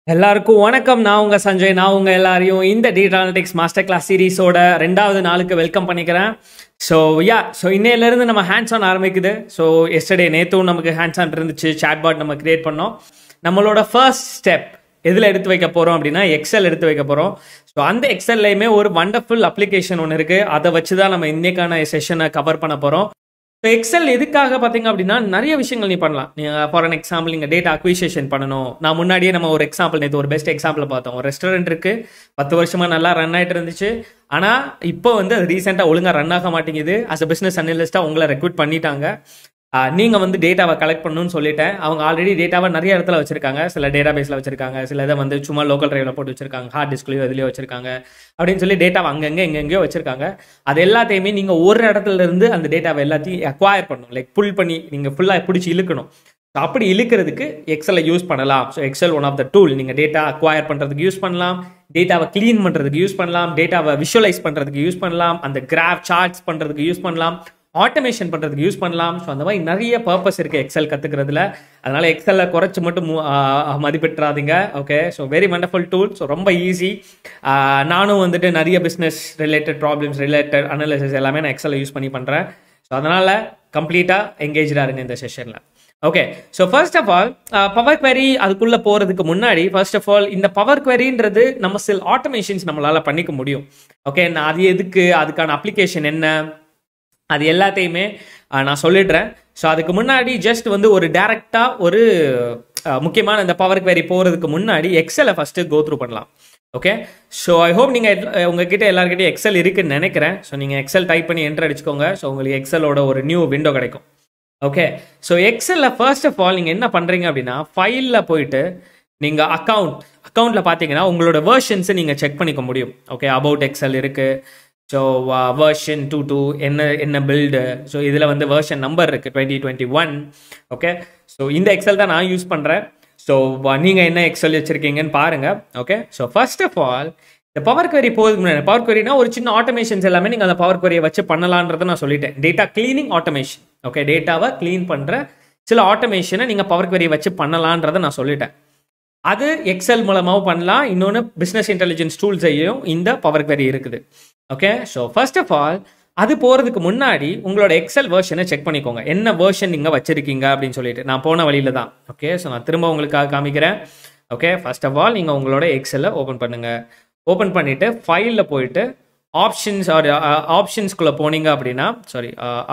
எல்லாருக்கும் வணக்கம். நான் உங்க சஞ்சய். நான் உங்க எல்லாரையும் இந்த டேட்டா அனலிட்டிக்ஸ் மாஸ்டர் கிளாஸ் சீரிஸோட 2வது நாளுக்கு வெல்கம் பண்ணிக்கிறேன். ஸோ இன்னையிலேருந்து நம்ம ஹேண்ட்ஸ் ஆன் ஆரம்பிக்குது. ஸோ எஸ்டர்டே நேற்றும் நமக்கு ஹேண்ட்ஸ் ஆன் இருந்துச்சு, சாட்பாட் நம்ம கிரியேட் பண்ணோம். நம்மளோட ஃபர்ஸ்ட் ஸ்டெப் எதில் எடுத்து வைக்க போகிறோம் அப்படின்னா எக்ஸல் எடுத்து வைக்க போகிறோம். ஸோ அந்த எக்ஸல்லையுமே ஒரு வண்டர்ஃபுல் அப்ளிகேஷன் ஒன்று இருக்குது. அதை வச்சு தான் நம்ம இன்னைக்கான செஷனை கவர் பண்ண போகிறோம். ஸோ எக்ஸல் எதுக்காக பார்த்தீங்க அப்படின்னா நிறைய விஷயங்கள் நீ பண்ணலாம். நீங்கள் ஃபார் அன் எக்ஸாம்பிள் நீங்கள் டேட்டா அக்விசிஷன் பண்ணணும். நான் முன்னாடியே நம்ம ஒரு எக்ஸாம்பிள் நேற்று ஒரு பெஸ்ட் எக்ஸாம்பிள் பார்த்தோம். ஒரு ரெஸ்டாரண்ட் இருக்குது, 10 வருஷமாக நல்லா ரன் ஆகிட்டு இருந்துச்சு. ஆனால் இப்போ வந்து அது ரீசெண்டாக ஒழுங்காக ரன் ஆக மாட்டேங்குது. அஸ் அ பிஸ்னஸ் அனலிஸ்ட்டாக உங்களை ரெக்ரூட் பண்ணிட்டாங்க. நீங்கள் வந்து டேட்டாவை கலெக்ட் பண்ணணும்னு சொல்லிட்டேன். அவங்க ஆல்ரெடி டேட்டாவை நிறைய இடத்துல வச்சிருக்காங்க. சில டேட்டா பேஸில் வச்சிருக்காங்க, சில இதை வந்து சும்மா லோக்கல் டிரைவில் போட்டு வச்சிருக்காங்க, ஹார்ட் டிஸ்க்லையோ இதுலேயோ வச்சிருக்காங்க அப்படின்னு சொல்லி டேட்டாவை அங்கங்கே எங்கெங்கேயோ வச்சிருக்காங்க. அது எல்லாத்தையுமே நீங்கள் ஒரு இடத்துல இருந்து அந்த டேட்டாவை எல்லாத்தையும் அக்வயர் பண்ணணும், லைக் புல் பண்ணி நீங்கள் ஃபுல்லாக பிடிச்சி இழுக்கணும். ஸோ அப்படி இழுக்கிறதுக்கு எக்ஸலை யூஸ் பண்ணலாம். So excel one of the tool. நீங்கள் டேட்டா அக்வயர் பண்ணுறதுக்கு யூஸ் பண்ணலாம், டேட்டாவை கிளீன் பண்ணுறதுக்கு யூஸ் பண்ணலாம், டேட்டாவை விஷுவலைஸ் பண்ணுறதுக்கு யூஸ் பண்ணலாம், அந்த கிராஃப் சார்ட்ஸ் பண்ணுறதுக்கு யூஸ் பண்ணலாம், ஆட்டோமேஷன் பண்ணுறதுக்கு யூஸ் பண்ணலாம். ஸோ அந்த மாதிரி நிறைய பர்பஸ் இருக்குது எக்ஸல் கற்றுக்கிறதுல. அதனால் எக்ஸலை குறைச்சி மட்டும் மதிப்பிட்டுறாதீங்க. Okay, so very wonderful tool. So ரொம்ப ஈஸி. நானும் வந்துட்டு நிறைய business related problems related analysis எல்லாமே நான் எக்ஸலை யூஸ் பண்ணி பண்ணுறேன். ஸோ அதனால் கம்ப்ளீட்டாக எங்கேஜாக இருங்க இந்த செஷனில். Okay, so first of all power query அதுக்குள்ளே போகிறதுக்கு முன்னாடி ஃபர்ஸ்ட் ஆஃப் ஆல் இந்த பவர் குவெரின்றது நம்ம சில ஆட்டோமேஷன்ஸ் நம்மளால் பண்ணிக்க முடியும். ஓகே, அது எதுக்கு, அதுக்கான அப்ளிகேஷன் என்ன, அது எல்லாத்தையுமே நான் சொல்லிடுறேன். ஸோ அதுக்கு முன்னாடி ஜஸ்ட் வந்து ஒரு டைரக்டாக ஒரு முக்கியமான இந்த பவர் குவெரி போகிறதுக்கு முன்னாடி எக்ஸலை ஃபஸ்ட்டு கோ த்ரூ பண்ணலாம். ஓகே, ஸோ ஐ ஹோப் நீங்கள் உங்ககிட்ட எல்லாருக்கிட்டையும் எக்ஸல் இருக்குன்னு நினைக்கிறேன். ஸோ நீங்கள் எக்ஸல் டைப் பண்ணி என்டர் அடிச்சுக்கோங்க. ஸோ உங்களுக்கு எக்ஸலோட ஒரு நியூ விண்டோ கிடைக்கும். ஓகே, ஸோ எக்ஸலில் ஃபர்ஸ்ட் ஆஃப் ஆல் நீங்கள் என்ன பண்ணுறீங்க அப்படின்னா ஃபைலில் போயிட்டு நீங்கள் அக்கௌண்ட்டில் பார்த்தீங்கன்னா உங்களோட வேர்ஷன்ஸை நீங்கள் செக் பண்ணிக்க முடியும். ஓகே, அபவுட் எக்ஸல் இருக்குது. ஸோ வேர்ஷன் 2 என்ன பில்டு. ஸோ இதில் வந்து வேர்ஷன் நம்பர் இருக்குது 2021. ஓகே, ஸோ இந்த எக்ஸல் தான் நான் யூஸ் பண்ணுறேன். ஸோ நீங்கள் என்ன எக்ஸல் வச்சுருக்கீங்கன்னு பாருங்கள். Okay, so first of all இந்த பவர் குவெரி போகிறதுக்கு முன்னாடி பவர் குவெரினா ஒரு சின்ன ஆட்டோமேஷன்ஸ் எல்லாமே நீங்கள் அந்த பவர் குவெரியை வச்சு பண்ணலான்றதை நான் சொல்லிட்டேன். Data cleaning automation. ஓகே, டேட்டாவை க்ளீன் பண்ணுற சில ஆட்டோமேஷனை நீங்கள் பவர் குவெரியை வச்சு பண்ணலான்றதை நான் சொல்லிட்டேன். அது எக்ஸல் மூலமாகவும் பண்ணலாம். இன்னொன்று பிஸ்னஸ் இன்டெலிஜென்ஸ் டூல்ஸையும் இந்த பவர் குவெரி இருக்குது. Okay, so first of all அது போகிறதுக்கு முன்னாடி உங்களோட எக்ஸல் வேர்ஷனை செக் பண்ணிக்கோங்க. என்ன வேர்ஷன் நீங்கள் வச்சுருக்கீங்க அப்படின்னு சொல்லிட்டு நான் போன வழியில் தான். ஓகே, ஸோ நான் திரும்ப உங்களுக்காக காமிக்கிறேன். ஓகே, ஃபர்ஸ்ட் ஆஃப் ஆல் நீங்கள் உங்களோட எக்ஸலை ஓப்பன் பண்ணுங்கள். ஓப்பன் பண்ணிவிட்டு ஃபைலில் போயிட்டு ஆப்ஷன்ஸ்குள்ளே போனீங்க அப்படின்னா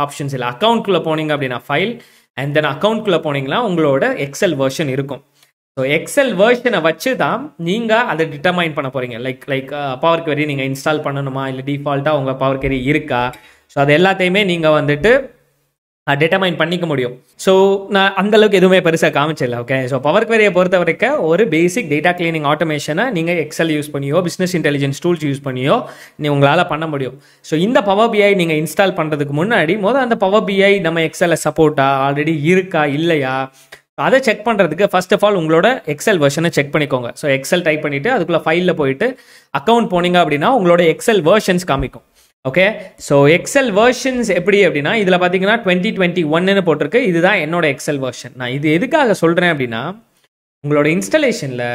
ஆப்ஷன்ஸ் இல்லை அக்கௌண்ட்குள்ளே போனீங்க அப்படின்னா ஃபைல் அண்ட் தென் அக்கௌண்ட்குள்ளே போனீங்கன்னா உங்களோட எக்ஸல் வேர்ஷன் இருக்கும். ஸோ எக்ஸல் வேர்ஷனை வச்சு தான் நீங்கள் அதை டிட்டர்மைன் பண்ண போகிறீங்க. லைக் பவர் குவெரி நீங்கள் இன்ஸ்டால் பண்ணணுமா, இல்லை டிஃபால்ட்டாக உங்கள் பவர் குவெரி இருக்கா. ஸோ அது எல்லாத்தையுமே நீங்கள் வந்துட்டு டிட்டர்மைன் பண்ணிக்க முடியும். ஸோ நான் அந்தளவுக்கு எதுவுமே பெருசாக காமிச்சிடல. ஓகே, ஸோ பவர் குவெரியை பொறுத்த வரைக்கும் ஒரு பேசிக் டேட்டா கிளீனிங் ஆட்டோமேஷனை நீங்கள் எக்ஸல் யூஸ் பண்ணியோ பிஸ்னஸ் இன்டெலிஜென்ஸ் டூல்ஸ் யூஸ் பண்ணியோ உங்களால் பண்ண முடியும். ஸோ இந்த பவர் பிஐ நீங்கள் இன்ஸ்டால் பண்ணுறதுக்கு முன்னாடி அந்த பவர் பிஐ நம்ம எக்ஸலில் சப்போர்ட்டா ஆல்ரெடி இருக்கா இல்லையா அதை செக் பண்ணுறதுக்கு ஃபர்ஸ்ட் ஆஃப் ஆல் உங்களோட எக்ஸல் வெர்ஷனை செக் பண்ணிக்கோங்க. ஸோ எக்ஸல் டைப் பண்ணிவிட்டு அதுக்குள்ளே ஃபைலில் போயிட்டு அக்கௌண்ட் போனீங்க அப்படின்னா உங்களோட எக்ஸல் வெர்ஷன்ஸ் காமிக்கும். ஓகே, ஸோ எக்ஸல் வெர்ஷன்ஸ் எப்படி அப்படின்னா இதில் பார்த்தீங்கன்னா 2021 போட்டிருக்கு. இதுதான் என்னோட எக்ஸல் வெர்ஷன். நான் இது எதுக்காக சொல்கிறேன் அப்படின்னா உங்களோட இன்ஸ்டலேஷனில்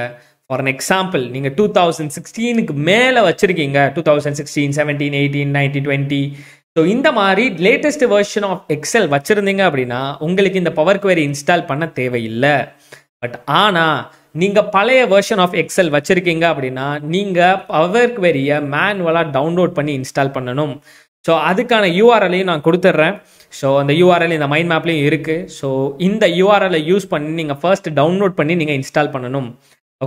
ஃபார் அன் எக்ஸாம்பிள் நீங்கள் 2016க்கு மேலே வச்சுருக்கீங்க, 2016, 17, 18, 19, 20. ஸோ இந்த மாதிரி லேட்டஸ்ட் வெர்ஷன் ஆஃப் எக்ஸல் வச்சுருந்தீங்க அப்படின்னா உங்களுக்கு இந்த பவர் குவெரி இன்ஸ்டால் பண்ண தேவையில்லை. பட் ஆனால் நீங்கள் பழைய வெர்ஷன் ஆஃப் எக்ஸல் வச்சுருக்கீங்க அப்படின்னா நீங்கள் பவர் குவெரியை மேனுவலாக டவுன்லோட் பண்ணி இன்ஸ்டால் பண்ணணும். ஸோ அதுக்கான யூஆர்எல்லையும் நான் கொடுத்துட்றேன். ஸோ அந்த யூஆர்எல் இந்த மைண்ட் மேப்லேயும் இருக்குது. ஸோ இந்த யூஆர்எல்லை யூஸ் பண்ணி நீங்கள் ஃபர்ஸ்ட் டவுன்லோட் பண்ணி நீங்கள் இன்ஸ்டால் பண்ணணும்.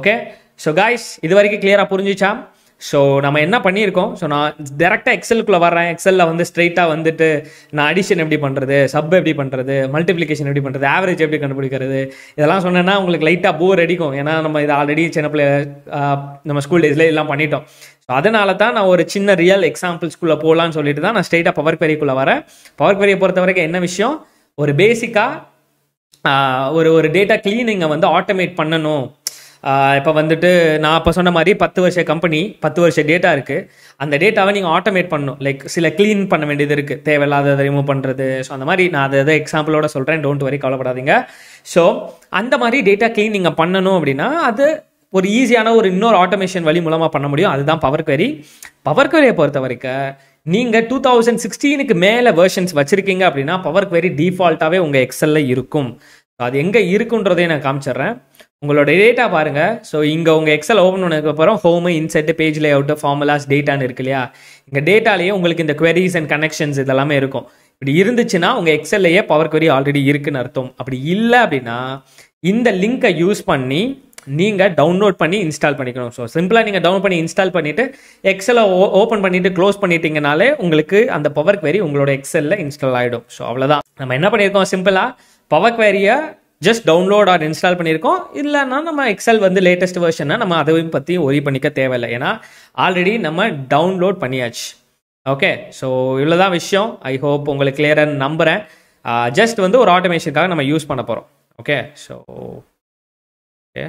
ஓகே, ஸோ காய்ஸ் இது வரைக்கும் கிளியராக புரிஞ்சிச்சா? ஸோ நம்ம என்ன பண்ணியிருக்கோம், ஸோ நான் டேரெக்டாக எக்ஸலுக்குள்ளே வர்றேன். எக்ஸலில் வந்து ஸ்ட்ரெயிட்டாக வந்துட்டு நான் அடிஷன் எப்படி பண்ணுறது, சப் எப்படி பண்ணுறது, மல்டிப்ளிகேஷன் எப்படி பண்ணுறது, ஆவரேஜ் எப்படி கண்டுபிடிக்கிறது, இதெல்லாம் சொன்னேன்னா உங்களுக்கு லைட்டாக போர் அடிக்கும். ஏன்னா நம்ம இதை ஆல்ரெடி சின்ன பிள்ளை நம்ம ஸ்கூல் டேஸில் இதெல்லாம் பண்ணிட்டோம். ஸோ அதனால தான் நான் ஒரு சின்ன ரியல் எக்ஸாம்பிள்ஸ்குள்ளே போகலான்னு சொல்லிட்டு தான் நான் ஸ்ட்ரெயிட்டாக பவர் குவெரிக்குள்ளே வரேன். பவர் குவெரியை பொறுத்த வரைக்கும் என்ன விஷயம், ஒரு பேசிக்காக ஒரு டேட்டா கிளீனிங்கை வந்து ஆட்டோமேட் பண்ணணும். இப்போ வந்துட்டு நான் இப்போ சொன்ன மாதிரி 10 வருஷ கம்பெனி, 10 வருஷ டேட்டா இருக்குது. அந்த டேட்டாவை நீங்கள் ஆட்டோமேட் பண்ணணும். லைக் சில க்ளீன் பண்ண வேண்டியது இருக்குது, தேவையில்லாததை ரிமூவ் பண்ணுறது. ஸோ அந்த மாதிரி நான் அதை எக்ஸாம்பிளோட சொல்கிறேன், டோன்ட் வரி, கவலைப்படாதீங்க. ஸோ அந்த மாதிரி டேட்டா க்ளீன் நீங்கள் பண்ணணும் அப்படின்னா அது ஒரு ஈஸியான ஒரு இன்னொரு ஆட்டோமேஷன் வழி மூலமாக பண்ண முடியும். அதுதான் பவர் குவெரி. பவர் குவெரியை பொறுத்த வரைக்கும் நீங்கள் 2016க்கு மேலே வெர்ஷன்ஸ் வச்சுருக்கீங்க அப்படின்னா பவர் குவெரி டிஃபால்ட்டாகவே உங்கள் எக்ஸலில் இருக்கும். அது எங்கே இருக்குன்றதையும் நான் காமிச்சிட்றேன். உங்களோட டேட்டா பாருங்கள். ஸோ இங்கே உங்கள் எக்ஸல் ஓப்பன் பண்ணதுக்கப்புறம் home, insert, page layout, formulas, டேட்டான்னு இருக்கு இல்லையா? இங்கே டேட்டாலேயே உங்களுக்கு இந்த குவெரிஸ் அண்ட் கனெக்ஷன்ஸ் இதெல்லாமே இருக்கும். இப்படி இருந்துச்சுன்னா உங்கள் எக்ஸல்லையே பவர் குவெரி ஆல்ரெடி இருக்குன்னு அர்த்தம். அப்படி இல்லை அப்படின்னா இந்த லிங்கை யூஸ் பண்ணி நீங்கள் டவுன்லோட் பண்ணி இன்ஸ்டால் பண்ணிக்கணும். ஸோ சிம்பிளாக நீங்கள் டவுன்லோட் பண்ணி இன்ஸ்டால் பண்ணிவிட்டு எக்ஸலை ஓப்பன் பண்ணிவிட்டு க்ளோஸ் பண்ணிட்டீங்கனாலே உங்களுக்கு அந்த பவர் குவெரி உங்களோட எக்ஸலில் இன்ஸ்டால் ஆகிடும். ஸோ அவ்வளோதான். நம்ம என்ன பண்ணியிருக்கோம், சிம்பிளாக பவர் குவெரியை ஜஸ்ட் டவுன்லோட் ஆர் இன்ஸ்டால் பண்ணியிருக்கோம். இல்லைன்னா நம்ம எக்ஸல் வந்து லேட்டஸ்ட் வெர்ஷனை நம்ம அதையும் பற்றி ஒரி பண்ணிக்க தேவையில்லை. ஏன்னா ஆல்ரெடி நம்ம டவுன்லோட் பண்ணியாச்சு. ஓகே, ஸோ இவ்வளோதான் விஷயம். ஐ ஹோப் உங்களுக்கு கிளியராக நம்புகிறேன். ஜஸ்ட் வந்து ஒரு ஆட்டோமேஷனுக்காக நம்ம யூஸ் பண்ண போகிறோம். Okay, so okay,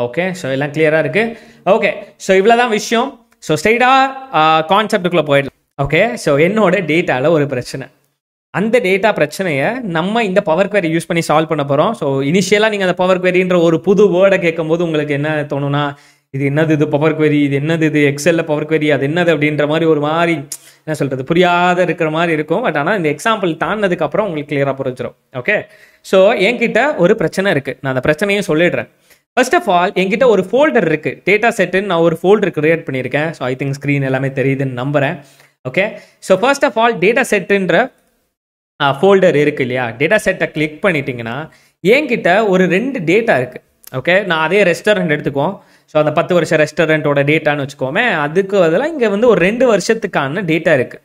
okay, so எல்லாம் கிளியராக இருக்குது. ஓகே, ஸோ இவ்வளோ தான் விஷயம். ஸோ ஸ்ட்ரெயிட்டாக கான்செப்டுக்குள்ளே போயிடலாம். ஓகே, ஸோ என்னோட டேட்டாவில் ஒரு பிரச்சனை. அந்த டேட்டா பிரச்சனையை நம்ம இந்த பவர் குவெரி யூஸ் பண்ணி சால்வ் பண்ண போகிறோம். ஸோ இனிஷியலாக நீங்கள் அந்த பவர் குவெரின்ற ஒரு புது வேர்டை கேட்கும்போது உங்களுக்கு என்ன தோணுன்னா, இது என்னது, இது பவர் குவெரி, இது என்னது, இது எக்ஸலில் பவர் குவெரி, அது என்னது அப்படின்ற மாதிரி ஒரு மாதிரி என்ன சொல்கிறது, புரியாத இருக்கிற மாதிரி இருக்கும். பட் ஆனால் இந்த எக்ஸாம்பிள் தாண்டினதுக்கப்புறம் உங்களுக்கு கிளியராக புரிஞ்சிடும். ஓகே, ஸோ என்கிட்ட ஒரு பிரச்சனை இருக்குது. நான் அந்த பிரச்சனையும் சொல்லிடுறேன். ஃபர்ஸ்ட் ஆஃப் ஆல் என்கிட்ட ஒரு ஃபோல்டர் இருக்குது. டேட்டா செட்டுன்னு நான் ஒரு ஃபோல்டர் கிரியேட் பண்ணியிருக்கேன். ஸோ ஐ திங்க் ஸ்க்ரீன் எல்லாமே தெரியுதுன்னு நம்புகிறேன். Okay, so first of all data செட்டுன்ற ஃபோல்டர் இருக்குது இல்லையா? டேட்டா செட்டை கிளிக் பண்ணிட்டீங்கன்னா என்கிட்ட ஒரு 2 டேட்டா இருக்குது. ஓகே, நான் அதே ரெஸ்டாரண்ட் எடுத்துக்குவோம். ஸோ அந்த 10 வருஷ ரெஸ்டாரண்ட்டோட டேட்டான்னு வச்சுக்கோமே. அதுக்கு அதெல்லாம் இங்கே வந்து ஒரு 2 வருஷத்துக்கான டேட்டா இருக்குது.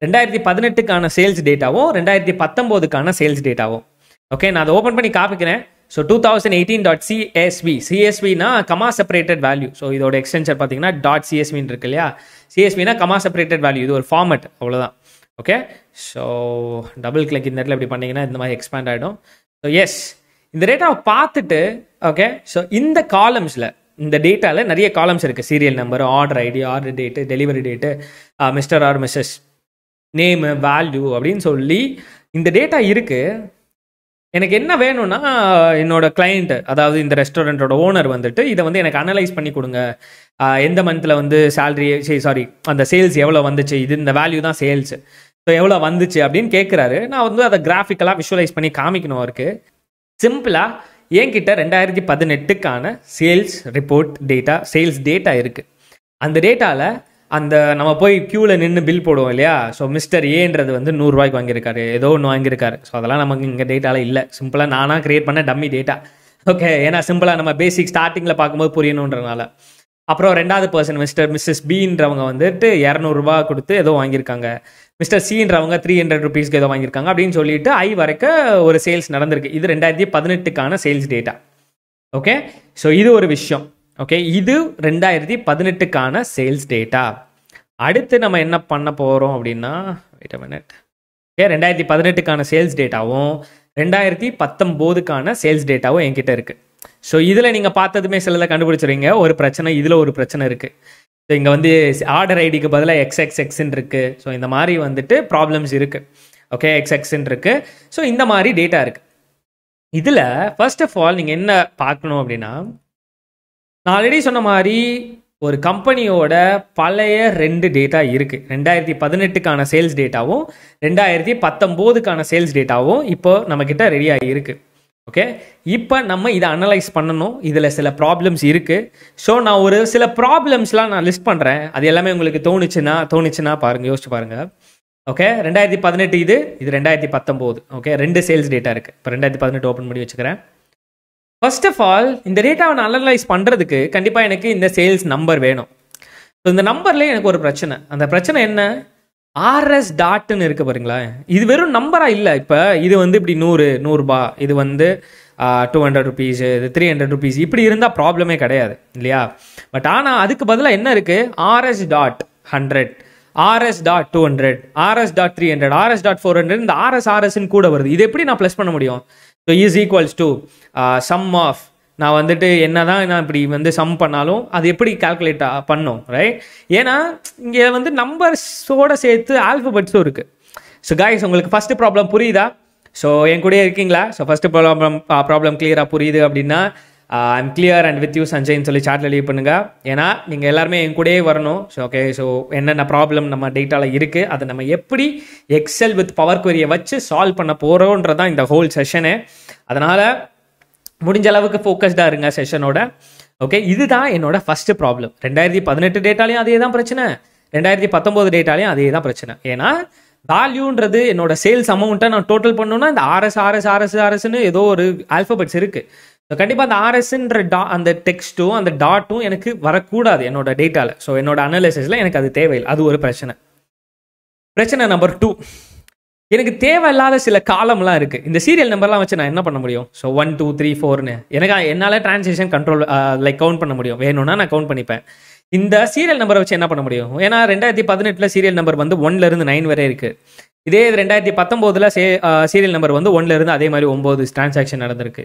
2018க்கான சேல்ஸ் டேட்டாவும் 2019க்கான சேல்ஸ் டேட்டாவும். ஓகே, நான் அதை ஓப்பன் பண்ணி காப்பிக்கிறேன். ஸோ 2018.csv, சிஎஸ்வினா கமா செப்பரேட்டட் வேல்யூ. ஸோ இதோட எக்ஸ்டென்ஷன் பார்த்தீங்கன்னா .csvன்னு இருக்கு இல்லையா? சிஎஸ்வினா கமா செப்பரேட்டட் வேல்யூ. இது ஒரு ஃபார்மட், அவ்வளோதான். ஓகே, ஸோ டபுள் கிளிக் இந்த இடத்துல இப்படி பண்ணிங்கன்னா இந்த மாதிரி எக்ஸ்பேண்ட் ஆகிடும். ஸோ எஸ், இந்த டேட்டாவை பார்த்துட்டு ஓகே, ஸோ இந்த காலம்ஸில் இந்த டேட்டாவில் நிறைய காலம்ஸ் இருக்குது. Serial number, order ID, order date, delivery date, mister or missus, name, value அப்படின்னு சொல்லி இந்த டேட்டா இருக்குது. எனக்கு என்ன வேணும்னா என்னோட கிளைண்ட், அதாவது இந்த ரெஸ்டாரண்ட்டோட ஓனர் வந்துட்டு இதை வந்து எனக்கு அனலைஸ் பண்ணி கொடுங்க. எந்த மந்தில் வந்து சேலரி, அந்த சேல்ஸ் எவ்வளோ வந்துச்சு, இது இந்த வேல்யூ தான் சேல்ஸ், ஸோ எவ்வளோ வந்துச்சு அப்படின்னு கேட்குறாரு. நான் வந்து அதை கிராஃபிக்கலாக விஷுவலைஸ் பண்ணி காமிக்கணும் அவருக்கு. சிம்பிளாக என்கிட்ட 2018க்கான sales report data, sales data இருக்குது. அந்த டேட்டாவில் அந்த நம்ம போய் க்யூவில் நின்று பில் போடுவோம் இல்லையா? ஸோ மிஸ்டர் ஏன்றது வந்து 100 ரூபாய்க்கு வாங்கியிருக்காரு, ஏதோ ஒன்று வாங்கியிருக்காரு. ஸோ அதெல்லாம் நமக்கு இங்கே டேட்டாவில் இல்லை. சிம்பிளாக நானாக கிரியேட் பண்ண டம்மி டேட்டா. ஓகே, ஏன்னா சிம்பிளாக நம்ம பேசிக் ஸ்டார்டிங்கில் பார்க்கும்போது புரியணுன்றனால. அப்புறம் 2வது பர்சன் மிஸ்ஸஸ் பின்றவங்க வந்துட்டு 200 ரூபா கொடுத்து ஏதோ வாங்கியிருக்காங்க. மிஸ்டர் சின்றவங்க 300 ருபீஸ்க்கு ஏதோ வாங்கியிருக்காங்க அப்படின்னு சொல்லிட்டு ஐ வரைக்கும் ஒரு சேல்ஸ் நடந்திருக்கு. இது 2018க்கான சேல்ஸ் டேட்டா. ஓகே, ஸோ இது ஒரு விஷயம். ஓகே, இது 2018க்கான சேல்ஸ் டேட்டா. அடுத்து நம்ம என்ன பண்ண போகிறோம் அப்படின்னா, வெயிட் அ மினிட். ஓகே, 2018க்கான சேல்ஸ் டேட்டாவும் 2019க்கான சேல்ஸ் டேட்டாவும் என்கிட்ட இருக்குது. ஸோ இதில் நீங்கள் பார்த்ததுமே சிலதை கண்டுபிடிச்சிருவீங்க. ஒரு பிரச்சனை, இதில் ஒரு பிரச்சனை இருக்குது. ஸோ இங்கே வந்து ஆர்டர் ஐடிக்கு பதிலாக XXXன்னு இருக்குது. ஸோ இந்த மாதிரி வந்துட்டு ப்ராப்ளம்ஸ் இருக்குது. ஓகே, XXன்னு இருக்குது. ஸோ இந்த மாதிரி டேட்டா இருக்குது. இதில் ஃபர்ஸ்ட் ஆஃப் ஆல் நீங்கள் என்ன பார்க்கணும் அப்படின்னா, நான் ஆல்ரெடி சொன்ன மாதிரி ஒரு கம்பெனியோட பழைய 2 டேட்டா இருக்குது. 2018க்கான சேல்ஸ் டேட்டாவும் 2019க்கான சேல்ஸ் டேட்டாவும் இப்போ நம்மக்கிட்ட ரெடியாக இருக்குது. ஓகே, இப்போ நம்ம இதை அனலைஸ் பண்ணணும். இதில் சில ப்ராப்ளம்ஸ் இருக்குது. ஸோ நான் ஒரு சில ப்ராப்ளம்ஸ்லாம் நான் லிஸ்ட் பண்ணுறேன். அது எல்லாமே உங்களுக்கு தோணுச்சுன்னா பாருங்கள், யோசிச்சு பாருங்கள். ஓகே, 2018 இது 2019. ஓகே, 2 சேல்ஸ் டேட்டா இருக்குது. இப்போ 2018 ஓப்பன் பண்ணி வச்சுக்கிறேன். ஃபர்ஸ்ட் ஆஃப் ஆல் இந்த டேட்டாவை நான் அனலைஸ் பண்ணுறதுக்கு கண்டிப்பாக எனக்கு இந்த சேல்ஸ் நம்பர் வேணும். ஸோ இந்த நம்பர்லேயே எனக்கு ஒரு பிரச்சனை. அந்த பிரச்சனை என்ன, RS டாட்னு இருக்குது பாருங்களா? இது வெறும் நம்பராக இல்லை. இப்போ இது வந்து இப்படி 100 ரூபா, இது வந்து 200 ருபீஸ், இது 300 ருபீஸ், இப்படி இருந்தால் ப்ராப்ளமே கிடையாது இல்லையா? பட் ஆனால் அதுக்கு பதிலாக என்ன இருக்குது, RS dot 100, RS dot 200, RS dot 300, RS dot 400, இந்த RSன்னு கூட வருது. இது எப்படி நான் ப்ளஸ் பண்ண முடியும்? So is equals to sum of, நான் வந்துட்டு என்னதான் நான் இப்படி வந்து சம் பண்ணாலும் அது எப்படி கால்குலேட் பண்ணும், ரைட்? ஏன்னா இங்கே வந்து நம்பர்ஸோடு சேர்த்து ஆல்ஃபபெட்ஸும் இருக்குது. ஸோ கைஸ், உங்களுக்கு ஃபஸ்ட்டு ப்ராப்ளம் புரியுதா? ஸோ என் கூட இருக்கீங்களா? ஸோ ஃபஸ்ட்டு ப்ராப்ளம் கிளியராக புரியுது அப்படின்னா I'm clear and with you சஞ்சய்ன்னு சொல்லி சாட்டில் லீவ் பண்ணுங்கள். ஏன்னா நீங்கள் எல்லாருமே என் கூடயே வரணும். ஸோ ஓகே, ஸோ என்னென்ன ப்ராப்ளம் நம்ம டேட்டாவில் இருக்குது, அதை நம்ம எப்படி எக்ஸல் வித் பவர் குவரியை வச்சு சால்வ் பண்ண போகிறோன்றதான் இந்த ஹோல் செஷனு. அதனால் முடிஞ்ச அளவுக்கு ஃபோக்கஸ்டாக இருங்க செஷனோட. ஓகே, இதுதான் என்னோட ஃபஸ்ட்டு ப்ராப்ளம். 2018 டேட்டாலையும் அதே தான் பிரச்சனை, 2019 டேட்டாலையும் அதே தான் பிரச்சனை. ஏன்னா வேல்யூன்றது என்னோட சேல்ஸ் அமௌண்ட்டை நான் டோட்டல் பண்ணணும்னா இந்த ஆர்எஸ்ன்னு ஏதோ ஒரு ஆல்ஃபபெட்ஸ் இருக்குது. ஸோ கண்டிப்பாக அந்த ஆர்எஸ்ன்ற அந்த டெக்ஸ்ட்டும் அந்த டாட்டும் எனக்கு வரக்கூடாது என்னோட டேட்டாவில். ஸோ என்னோட அனாலிசிஸில் எனக்கு அது தேவையில்லை. அது ஒரு பிரச்சனை. பிரச்சனை நம்பர் 2, எனக்கு தேவையில்லாத சில காலம்லாம் இருக்குது. இந்த சீரியல் நம்பர்லாம் வச்சு நான் என்ன பண்ண முடியும்? ஸோ 1 2 3 4ன்னு எனக்கு என்னால் டிரான்சாக்ஷன் கண்ட்ரோல் கவுண்ட் பண்ண முடியும். வேணும்னா நான் கவுண்ட் பண்ணிப்பேன். இந்த சீரியல் நம்பரை வச்சு என்ன பண்ண முடியும்? ஏன்னா 2018 சீரியல் நம்பர் வந்து 1லேருந்து 9 வரை இருக்குது. இதே 2019 சீரியல் நம்பர் வந்து 1லேருந்து அதே மாதிரி 9 டிரான்சாக்ஷன் நடந்திருக்கு.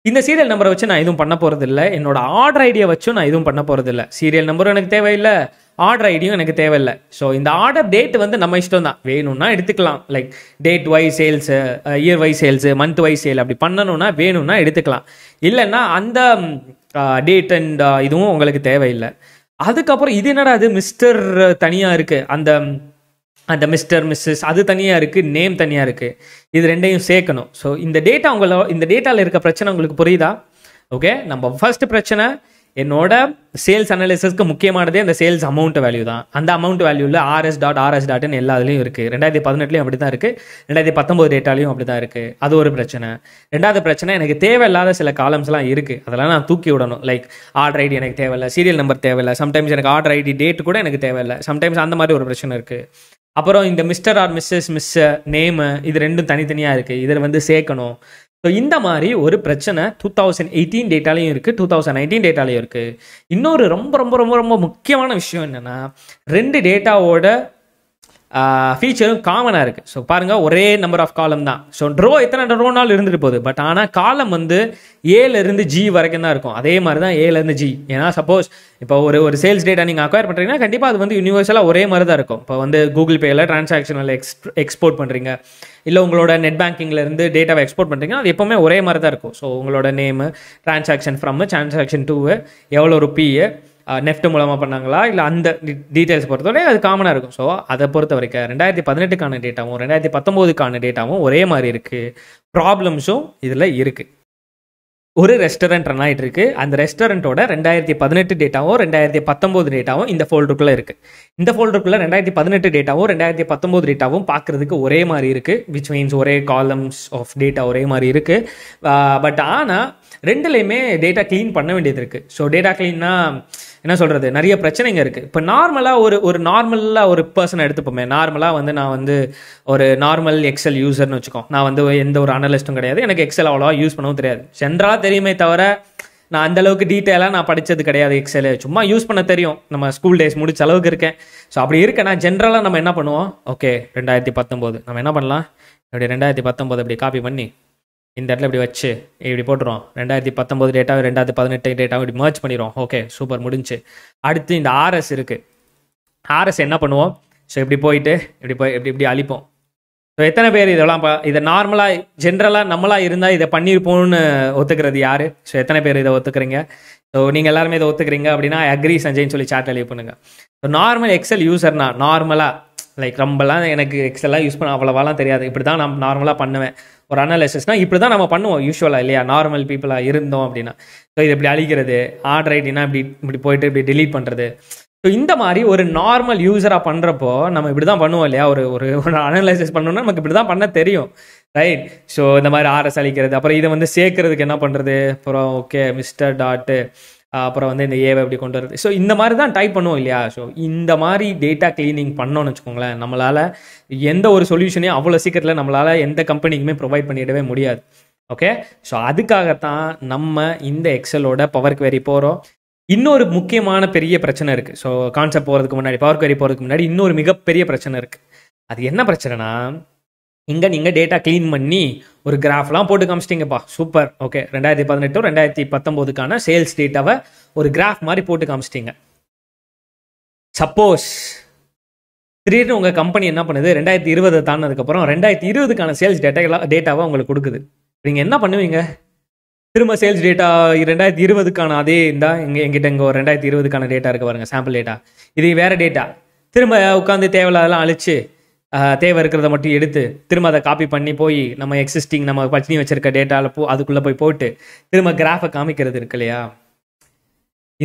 இந்த சீரியல் நம்பரை வச்சு நான் எதுவும் பண்ண போகிறது இல்லை. என்னோட ஆர்டர் ஐடியை வச்சும் நான் எதுவும் பண்ண போகிறது இல்லை. சீரியல் நம்பரும் எனக்கு தேவையில்லை, ஆர்டர் ஐடியும் எனக்கு தேவையில்லை. ஸோ இந்த ஆர்டர் டேட் வந்து நம்ம இஷ்டம் தான். வேணும்னா எடுத்துக்கலாம், like date wise sales, year wise sales, month wise sale அப்படி பண்ணணும்னா வேணும்னா எடுத்துக்கலாம். இல்லைன்னா அந்த டேட் அண்ட் இதுவும் உங்களுக்கு தேவையில்லை. அதுக்கப்புறம் இது என்னடா அது மிஸ்டர் தனியாக இருக்குது, அந்த மிஸ்டர் மிஸ்ஸஸ் அது தனியாக இருக்குது, நேம் தனியாக இருக்குது. இது ரெண்டையும் சேர்க்கணும். ஸோ இந்த டேட்டாவில் இருக்க பிரச்சனை உங்களுக்கு புரியுதா? ஓகே, நம்ம ஃபர்ஸ்ட் பிரச்சனை என்னோட சேல்ஸ் அனாலிசிஸ்க்கு முக்கியமானதே அந்த சேல்ஸ் அமௌண்ட் வேல்யூ தான். அந்த அமௌண்ட் வேல்யூவில் RS.RS.ன்னு எல்லா இதுலையும் இருக்குது. 2018 அப்படி தான் இருக்குது, 2019 டேட்டாலையும் அப்படி தான் இருக்குது. அது ஒரு பிரச்சனை. ரெண்டாவது பிரச்சனை, எனக்கு தேவையில்லாத சில காலம்ஸ்லாம் இருக்குது, அதெல்லாம் நான் தூக்கி விடணும். லைக் ஆர்டர் ஐடி எனக்கு தேவையில்லை, சீரியல் நம்பர் தேவையில்லை, சம்டைம்ஸ் எனக்கு ஆர்டர் ஐடி டேட் கூட எனக்கு தேவையில்லை, சம்டைம்ஸ் அந்த மாதிரி ஒரு பிரச்சனை இருக்குது. அப்புறம் இந்த மிஸ்டர் ஆர் மிஸ்ஸஸ் நேமு இது ரெண்டும் தனித்தனியாக இருக்குது, இதில் வந்து சேர்க்கணும். ஸோ இந்த மாதிரி ஒரு பிரச்சனை 2018 டேட்டாலையும் இருக்குது, 2019 டேட்டாலையும் இருக்குது. இன்னொரு ரொம்ப ரொம்ப ரொம்ப ரொம்ப முக்கியமான விஷயம் என்னென்னா, 2 டேட்டாவோட ஃபீச்சரும் காமனாக இருக்குது. ஸோ பாருங்கள், ஒரே நம்பர் ஆஃப் காலம் தான். ஸோ எத்தனை ரோனாலும் இருந்துட்டு போகுது. பட் ஆனால் காலம் வந்து ஏலேருந்து ஜி வரைக்கும் தான் இருக்கும். அதே மாதிரி தான் ஏலேருந்து ஜி. ஏன்னா சப்போஸ் இப்போ ஒரு சேல்ஸ் டேட்டா நீங்கள் அக்வயர் பண்ணுறீங்கன்னா கண்டிப்பாக அது வந்து யூனிவர்சலாக ஒரே மாதிரி தான் இருக்கும். இப்போ வந்து கூகுள் பேயில் டிரான்சாக்ஷனில் எக்ஸ்போர்ட் பண்ணுறீங்க, இல்லை உங்களோட நெட் பேங்கிங்லேருந்து டேட்டாவை எக்ஸ்போர்ட் பண்ணுறீங்கன்னா அது எப்போவுமே ஒரே மாதிரி தான் இருக்கும். ஸோ உங்களோட name, transaction from, transaction to, எவ்வளோ ருப்பியை நெஃப்ட் மூலமாக பண்ணாங்களா, இல்லை அந்த டீட்டெயில்ஸ் பொறுத்தவரை அது காமனாக இருக்கும். ஸோ அதை பொறுத்த வரைக்கும் 2018 டேட்டாவும் 2019 டேட்டாவும் ஒரே மாதிரி இருக்குது. ப்ராப்ளம்ஸும் இதில் இருக்குது. ஒரு ரெஸ்டாரண்ட் ரன் ஆகிட்டு இருக்கு. அந்த ரெஸ்டாரண்ட்டோட 2018 டேட்டாவும் 2019 டேட்டாவும் இந்த ஃபோல்டருக்குள்ளே இருக்குது. இந்த ஃபோல்டருக்குள்ளே 2018 டேட்டாவும் 2019 டேட்டாவும் பார்க்குறதுக்கு ஒரே மாதிரி இருக்குது. விச் மீன்ஸ் ஒரே காலம்ஸ் ஆஃப் டேட்டா ஒரே மாதிரி இருக்குது. பட் ஆனால் ரெண்டுலேயுமே டேட்டா க்ளீன் பண்ண வேண்டியது இருக்குது. ஸோ டேட்டா க்ளீன்னா என்ன சொல்கிறது, நிறைய பிரச்சனைங்க இருக்குது. இப்போ நார்மலாக நார்மலாக ஒரு பர்சனை எடுத்துப்போமே. நார்மலாக வந்து நான் வந்து ஒரு நார்மல் எக்ஸல் யூசர்னு வச்சுக்கோ. நான் வந்து எந்த ஒரு அனலிஸ்ட்டும் கிடையாது, எனக்கு எக்ஸல் அவ்வளோவா யூஸ் பண்ணவும் தெரியாது. ஜென்ரலாக தெரியுமே தவிர நான் அந்தளவுக்கு டீட்டெயிலாக நான் படித்தது கிடையாது. எக்ஸல் சும்மா யூஸ் பண்ண தெரியும், நம்ம ஸ்கூல் டேஸ் முடிச்ச அளவுக்கு இருக்கேன். ஸோ அப்படி இருக்கேன்னா ஜென்ரலாக நம்ம என்ன பண்ணுவோம், ஓகே 2019 நம்ம என்ன பண்ணலாம், இப்படி 2019 இப்படி காப்பி பண்ணி இந்த இடத்துல இப்படி வச்சு இப்படி போட்டுரும். 2019 டேட்டாவை 2018 டேட்டாவை இப்படி மர்ஜ் பண்ணிடுவோம். ஓகே சூப்பர், முடிஞ்சு. அடுத்து இந்த ஆர்எஸ் இருக்குது. ஆர்எஸ் என்ன பண்ணுவோம், ஸோ இப்படி போயிட்டு இப்படி அழிப்போம். ஸோ எத்தனை பேர் இதை நார்மலாக ஜென்ரலாக நம்மளாக இருந்தால் இதை பண்ணியிருப்போம்னு ஒத்துக்கிறது யார்? ஸோ எத்தனை பேர் இதை ஒத்துக்கிறீங்க? ஸோ நீங்கள் எல்லாருமே இதை ஒத்துக்கிறீங்க அப்படின்னா அக்ரி சஞ்சய்ன்னு சொல்லி சாட்டில் லீவ் பண்ணுங்கள். ஸோ நார்மல் எக்ஸல் யூசர்னா நார்மலாக லைக் ரொம்பலாம் எனக்கு எக்ஸெல்லாம் யூஸ் பண்ண அவ்வளோவாலாம் தெரியாது. இப்படி தான் நான் நார்மலாக பண்ணுவேன். ஒரு அனாலிசிஸ்னால் இப்படி தான் நம்ம பண்ணுவோம் யூஸ்வலாக, இல்லையா? நார்மல் பீப்புளாக இருந்தோம் அப்படின்னா. ஸோ இது இப்படி அழிக்கிறது, ஆர்டர் ஐடினா இப்படி போயிட்டு இப்படி டிலீட் பண்ணுறது. ஸோ இந்த மாதிரி ஒரு நார்மல் யூஸராக பண்ணுறப்போ நம்ம இப்படி தான் பண்ணுவோம், இல்லையா? ஒரு அனாலிசிஸ் பண்ணணும்னா நமக்கு இப்படி தான் பண்ண தெரியும், ரைட்? ஸோ இந்த மாதிரி ஆர்எஸ் அழிக்கிறது, அப்புறம் இதை வந்து சேர்க்கறதுக்கு என்ன பண்ணுறது, அப்புறம் ஓகே மிஸ்டர் டாட்டு, அப்புறம் வந்து இந்த ஏவை எப்படி கொண்டு வருது. ஸோ இந்த மாதிரி தான் டைப் பண்ணுவோம், இல்லையா? ஸோ இந்த மாதிரி டேட்டா கிளீனிங் பண்ணோன்னு வச்சுக்கோங்களேன், நம்மளால் எந்த ஒரு சொல்யூஷனையும் அவ்வளோ சீக்கிரத்தில் நம்மளால் எந்த கம்பெனிக்குமே ப்ரொவைட் பண்ணிடவே முடியாது. ஓகே, ஸோ அதுக்காகத்தான் நம்ம இந்த எக்ஸலோட பவர் குவெரி போகிறோம். இன்னொரு முக்கியமான பெரிய பிரச்சனை இருக்குது. ஸோ கான்செப்ட் போகிறதுக்கு முன்னாடி, பவர் குவெரி போகிறதுக்கு முன்னாடி இன்னொரு மிகப்பெரிய பிரச்சனை இருக்குது. அது என்ன பிரச்சனைனா, இங்கே நீங்கள் டேட்டா க்ளீன் பண்ணி ஒரு கிராஃப்லாம் போட்டு காமிச்சிட்டிங்கப்பா, சூப்பர், ஓகே 2018 2019 சேல்ஸ் டேட்டாவை ஒரு கிராஃப் மாதிரி போட்டு காமிச்சிட்டிங்க. சப்போஸ் திடீர்னு உங்கள் கம்பெனி என்ன பண்ணுது 2020 தாண்டினதுக்கப்புறம் 2020க்கான சேல்ஸ் டேட்டாவை உங்களுக்கு கொடுக்குது. நீங்கள் என்ன பண்ணுவீங்க? திரும்ப சேல்ஸ் டேட்டா 2020க்கான அதே எங்கிட்ட இங்கே ஒரு 2020க்கான டேட்டா இருக்குது பாருங்கள், சாம்பிள் டேட்டா. இது வேறு டேட்டா. திரும்ப உட்காந்து தேவையில்லாதெல்லாம் அழிச்சு தேவை இருக்கிறத மட்டும் எடுத்து திரும்ப அதை காப்பி பண்ணி போய் நம்ம எக்ஸிஸ்டிங் நம்ம பண்ணி வச்சிருக்க டேட்டாவில் அதுக்குள்ளே போட்டு திரும்ப கிராஃபை காமிக்கிறது இருக்கு இல்லையா?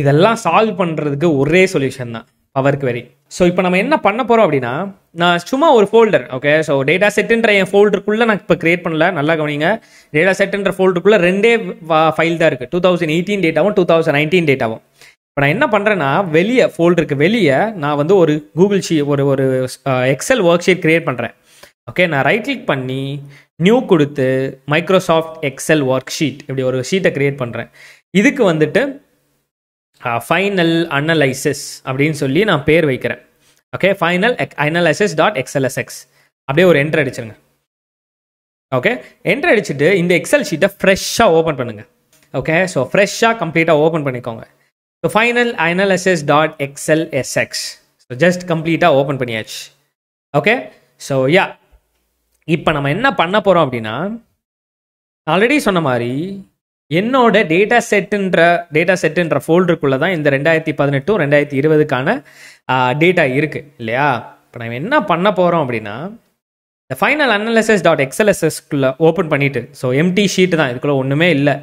இதெல்லாம் சால்வ் பண்ணுறதுக்கு ஒரே சொல்யூஷன் தான், பவர் query. ஸோ இப்போ நம்ம என்ன பண்ண போகிறோம் அப்படின்னா, நான் சும்மா ஒரு ஃபோல்டர், ஓகே, ஸோ டேட்டா செட்டுன்ற என் ஃபோல்டருக்குள்ளே நான் இப்போ கிரியேட் பண்ணல, நல்லா கவனிங்க. டேட்டா செட்டுன்ற ஃபோல்டருக்குள்ளே ரெண்டே ஃபைல் தான் இருக்குது, 2018 டேட்டாவும் 2019 டேட்டாவும். இப்போ நான் என்ன பண்ணுறேன்னா, வெளியே ஃபோல்டருக்கு வெளியே நான் வந்து ஒரு கூகுள் ஒரு எக்ஸல் ஒர்க் ஷீட் கிரியேட் பண்ணுறேன். ஓகே, நான் ரைட் கிளிக் பண்ணி நியூ கொடுத்து மைக்ரோசாஃப்ட் எக்ஸல் ஒர்க் ஷீட் இப்படி ஒரு ஷீட்டை கிரியேட் பண்ணுறேன். இதுக்கு வந்துட்டு ஃபைனல் அனலைசிஸ் அப்படின்னு சொல்லி நான் பேர் வைக்கிறேன். Okay, final analysis dot xlsx அப்படியே ஒரு என்ட்ரு அடிச்சிருங்க. ஓகே, என்ட்ரு அடிச்சுட்டு இந்த எக்ஸல் ஷீட்டை ஃப்ரெஷ்ஷாக ஓப்பன் பண்ணுங்கள். ஓகே, ஸோ ஃப்ரெஷ்ஷாக கம்ப்ளீட்டாக ஓப்பன் பண்ணிக்கோங்க. So final analysis dot xlsx so just கம்ப்ளீட்டாக ஓப்பன் பண்ணியாச்சு. ஓகே, ஸோ யா, இப்போ நம்ம என்ன பண்ண போகிறோம் அப்படின்னா, ஆல்ரெடி சொன்ன மாதிரி என்னோட டேட்டா செட்டுன்ற ஃபோல்டருக்குள்ளே தான் இந்த 2018 2020க்கான டேட்டா இருக்குது இல்லையா? இப்போ நம்ம என்ன பண்ண போகிறோம் அப்படின்னா, இந்த ஃபைனல் அனலைசிஸ் டாட் எக்ஸ்எல்எஸ்எஸ்க்குள்ளே ஓப்பன் பண்ணிவிட்டு, ஸோ எம்டி ஷீட்டு தான், இதுக்குள்ளே ஒன்றுமே இல்லை.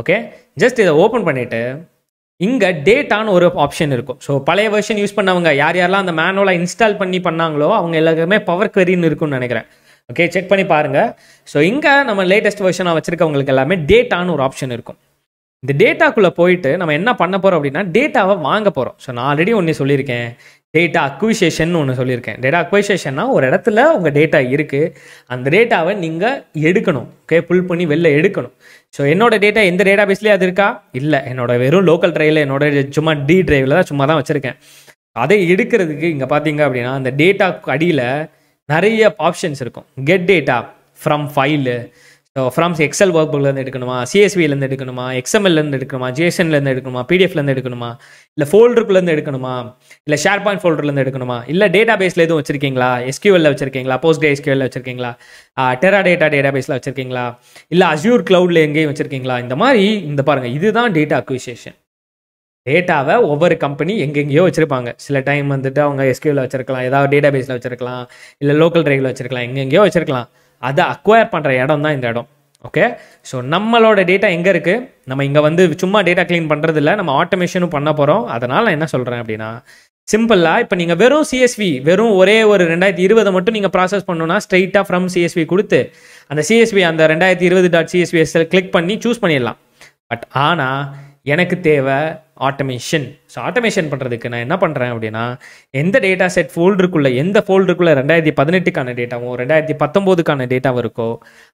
ஓகே, ஜஸ்ட் இதை ஓப்பன் பண்ணிவிட்டு இங்கே டேட்டான்னு ஒரு ஆப்ஷன் இருக்கும். ஸோ பழைய வெர்ஷன் யூஸ் பண்ணவங்க யாரெல்லாம் அந்த மேனுவலாக இன்ஸ்டால் பண்ணாங்களோ அவங்க எல்லாருமே பவர் queryன்னு இருக்குன்னு நினைக்கிறேன். ஓகே, செக் பண்ணி பாருங்கள். ஸோ இங்கே நம்ம லேட்டஸ்ட் வெர்ஷனாக வச்சுருக்கவங்களுக்கு எல்லாமே டேட்டான்னு ஒரு ஆப்ஷன் இருக்கும். இந்த டேட்டாக்குள்ளே போயிட்டு நம்ம என்ன பண்ண போகிறோம் அப்படின்னா, டேட்டாவை வாங்க போகிறோம். ஸோ நான் ஆல்ரெடி ஒன்று சொல்லியிருக்கேன், டேட்டா அக்விசேஷன் ஒன்று சொல்லியிருக்கேன். டேட்டா அக்விசேஷன்னா ஒரு இடத்துல உங்கள் டேட்டா இருக்குது, அந்த டேட்டாவை நீங்கள் எடுக்கணும். ஓகே, புல் பண்ணி வெளில எடுக்கணும். ஸோ என்னோட டேட்டா எந்த டேட்டா பேஸ்லேயே அது இருக்கா? இல்லை, என்னோட வெறும் லோக்கல் ட்ரைவில் என்னோட சும்மா டிரைவில் தான் சும்மா தான் வச்சுருக்கேன். அதை எடுக்கிறதுக்கு இங்கே பார்த்தீங்க அப்படின்னா அந்த டேட்டா அடியில் நிறைய ஆப்ஷன்ஸ் இருக்கும். Get data from file, so from Excel work புக்லேருந்து எடுக்கணுமா, சிஎஸ்விலேருந்து எடுக்கணுமா, எக்ஸ்எம்எல்லேருந்து எடுக்கணுமா, ஜேசன்லேருந்து எடுக்கணுமா, பிடிஎஃப்லேருந்து எடுக்கணுமா, இல்லை ஃபோல்டருக்குள்ளேருந்து எடுக்கணுமா, இல்லை ஷேர் பாயிண்ட் ஃபோல்டர்லேருந்து எடுக்கணுமா, இல்லை டேட்டா பேஸில் எதுவும் வச்சிருக்கீங்களா, எஸ்கியூஎல்ல வச்சிருக்கீங்களா, போஸ்ட் எஸ்கியூஎல்ல வச்சிருக்கீங்களா, டெரா டேட்டா பேஸில் வச்சிருக்கீங்களா, இல்லை அஸ்யூர் கிளவுடில் எங்கேயும் வச்சிருக்கீங்களா, இந்த மாதிரி இந்த பாருங்கள், இதுதான் டேட்டா அக்விசேஷன். டேட்டாவை ஒவ்வொரு கம்பெனி எங்கெங்கேயோ வச்சுருப்பாங்க. சில டைம் வந்துட்டு அவங்க எஸ்கியூவில் வச்சுருக்கலாம், ஏதாவது டேட்டா பேஸில் வச்சுருக்கலாம், இல்லை லோக்கல் ட்ரைவில் வச்சுருக்கலாம், எங்கெங்கேயோ வச்சுருக்கலாம். அதை அக்வயர் பண்ணுற இடம் தான் இந்த இடம். ஓகே, ஸோ நம்மளோட டேட்டா எங்கே இருக்குது? நம்ம இங்கே வந்து சும்மா டேட்டா க்ளீன் பண்ணுறது இல்லை, நம்ம ஆட்டோமேஷனும் பண்ண போகிறோம். அதனால் நான் என்ன சொல்கிறேன் அப்படின்னா, சிம்பிளாக இப்போ நீங்கள் வெறும் சிஎஸ்வி வெறும் ஒரே ஒரு 2020 மட்டும் நீங்கள் ப்ராசஸ் பண்ணணும்னா ஸ்ட்ரெயிட்டாக ஃப்ரம் சிஎஸ்வி கொடுத்து அந்த சிஎஸ்வி அந்த 2020.csv கிளிக் பண்ணி சூஸ் பண்ணிடலாம். பட் ஆனால் எனக்கு தேவை ஆட்டோமேஷன். ஸோ ஆட்டோமேஷன் பண்ணுறதுக்கு நான் என்ன பண்ணுறேன் அப்படின்னா, எந்த டேட்டா செட் ஃபோல்டருக்குள்ளே 2018க்கான டேட்டாவும் 2019க்கான டேட்டாவும் இருக்கோ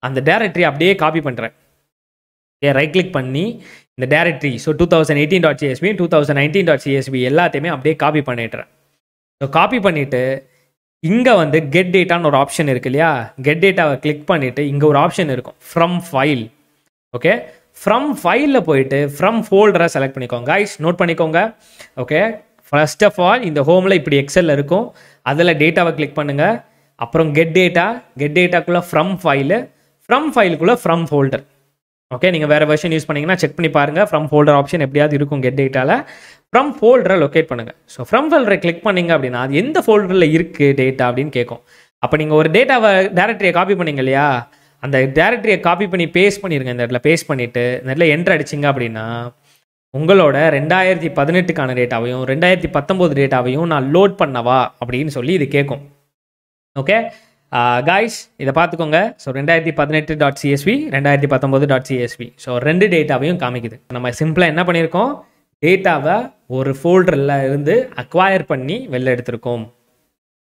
அந்த டேரக்டரி அப்படியே காப்பி பண்ணுறேன். ரைட் கிளிக் பண்ணி இந்த டேரக்டரி, ஸோ 2018.csv 2019.csv எல்லாத்தையுமே அப்படியே காப்பி பண்ணிடுறேன். ஸோ காப்பி பண்ணிவிட்டு இங்கே வந்து கெட் டேட்டான்னு ஒரு ஆப்ஷன் இருக்கு இல்லையா, கெட் டேட்டாவை கிளிக் பண்ணிவிட்டு இங்கே ஒரு ஆப்ஷன் இருக்கும் ஃப்ரம் ஃபைல். ஓகே, ஃப்ரம் ஃபைலில் போயிட்டு ஃப்ரம் ஃபோல்டரை செலக்ட் பண்ணிக்கோங்க. கைஸ் நோட் பண்ணிக்கோங்க. ஓகே, ஃபர்ஸ்ட் ஆஃப் ஆல் இந்த ஹோமில் இப்படி எக்ஸலில் இருக்கும், அதில் டேட்டாவை கிளிக் பண்ணுங்கள். அப்புறம் கெட் டேட்டாக்குள்ளே ஃப்ரம் ஃபைலுக்குள்ளே ஃப்ரம் ஃபோல்டர். ஓகே, நீங்கள் வேறு வெர்ஷன் யூஸ் பண்ணிங்கன்னா செக் பண்ணி பாருங்கள், ஃப்ரம் ஃபோல்டர் ஆப்ஷன் எப்படியாவது இருக்கும் கெட் டேட்டாவில். ஃப்ரம் ஃபோல்டரை லொக்கேட் பண்ணுங்கள். ஸோ ஃப்ரம் ஃபோல்டரை கிளிக் பண்ணிங்க அப்படின்னா அது எந்த ஃபோல்டரில் இருக்குது டேட்டா அப்படின்னு கேட்கும். அப்போ நீங்கள் ஒரு டேட்டாவை டேரக்டரியை காப்பி பண்ணிங்க இல்லையா, அந்த டேரக்டரியை காப்பி பண்ணி பேஸ்ட் பண்ணிடுங்க. இந்த இடத்துல பேஸ்ட் பண்ணிவிட்டு இந்த இடத்துல என்ட்ரு அடிச்சிங்க அப்படின்னா உங்களோட 2018க்கான டேட்டாவையும் 2019 டேட்டாவையும் நான் லோட் பண்ணவா அப்படின்னு சொல்லி இது கேட்கும். ஓகே காய்ஸ், இதை பார்த்துக்கோங்க. ஸோ 2018.csv 2019.csv ஸோ ரெண்டு டேட்டாவையும் காமிக்குது. நம்ம சிம்பிளாக என்ன பண்ணியிருக்கோம், டேட்டாவை ஒரு ஃபோல்டரில் இருந்து அக்வயர் பண்ணி வெளில எடுத்திருக்கோம்.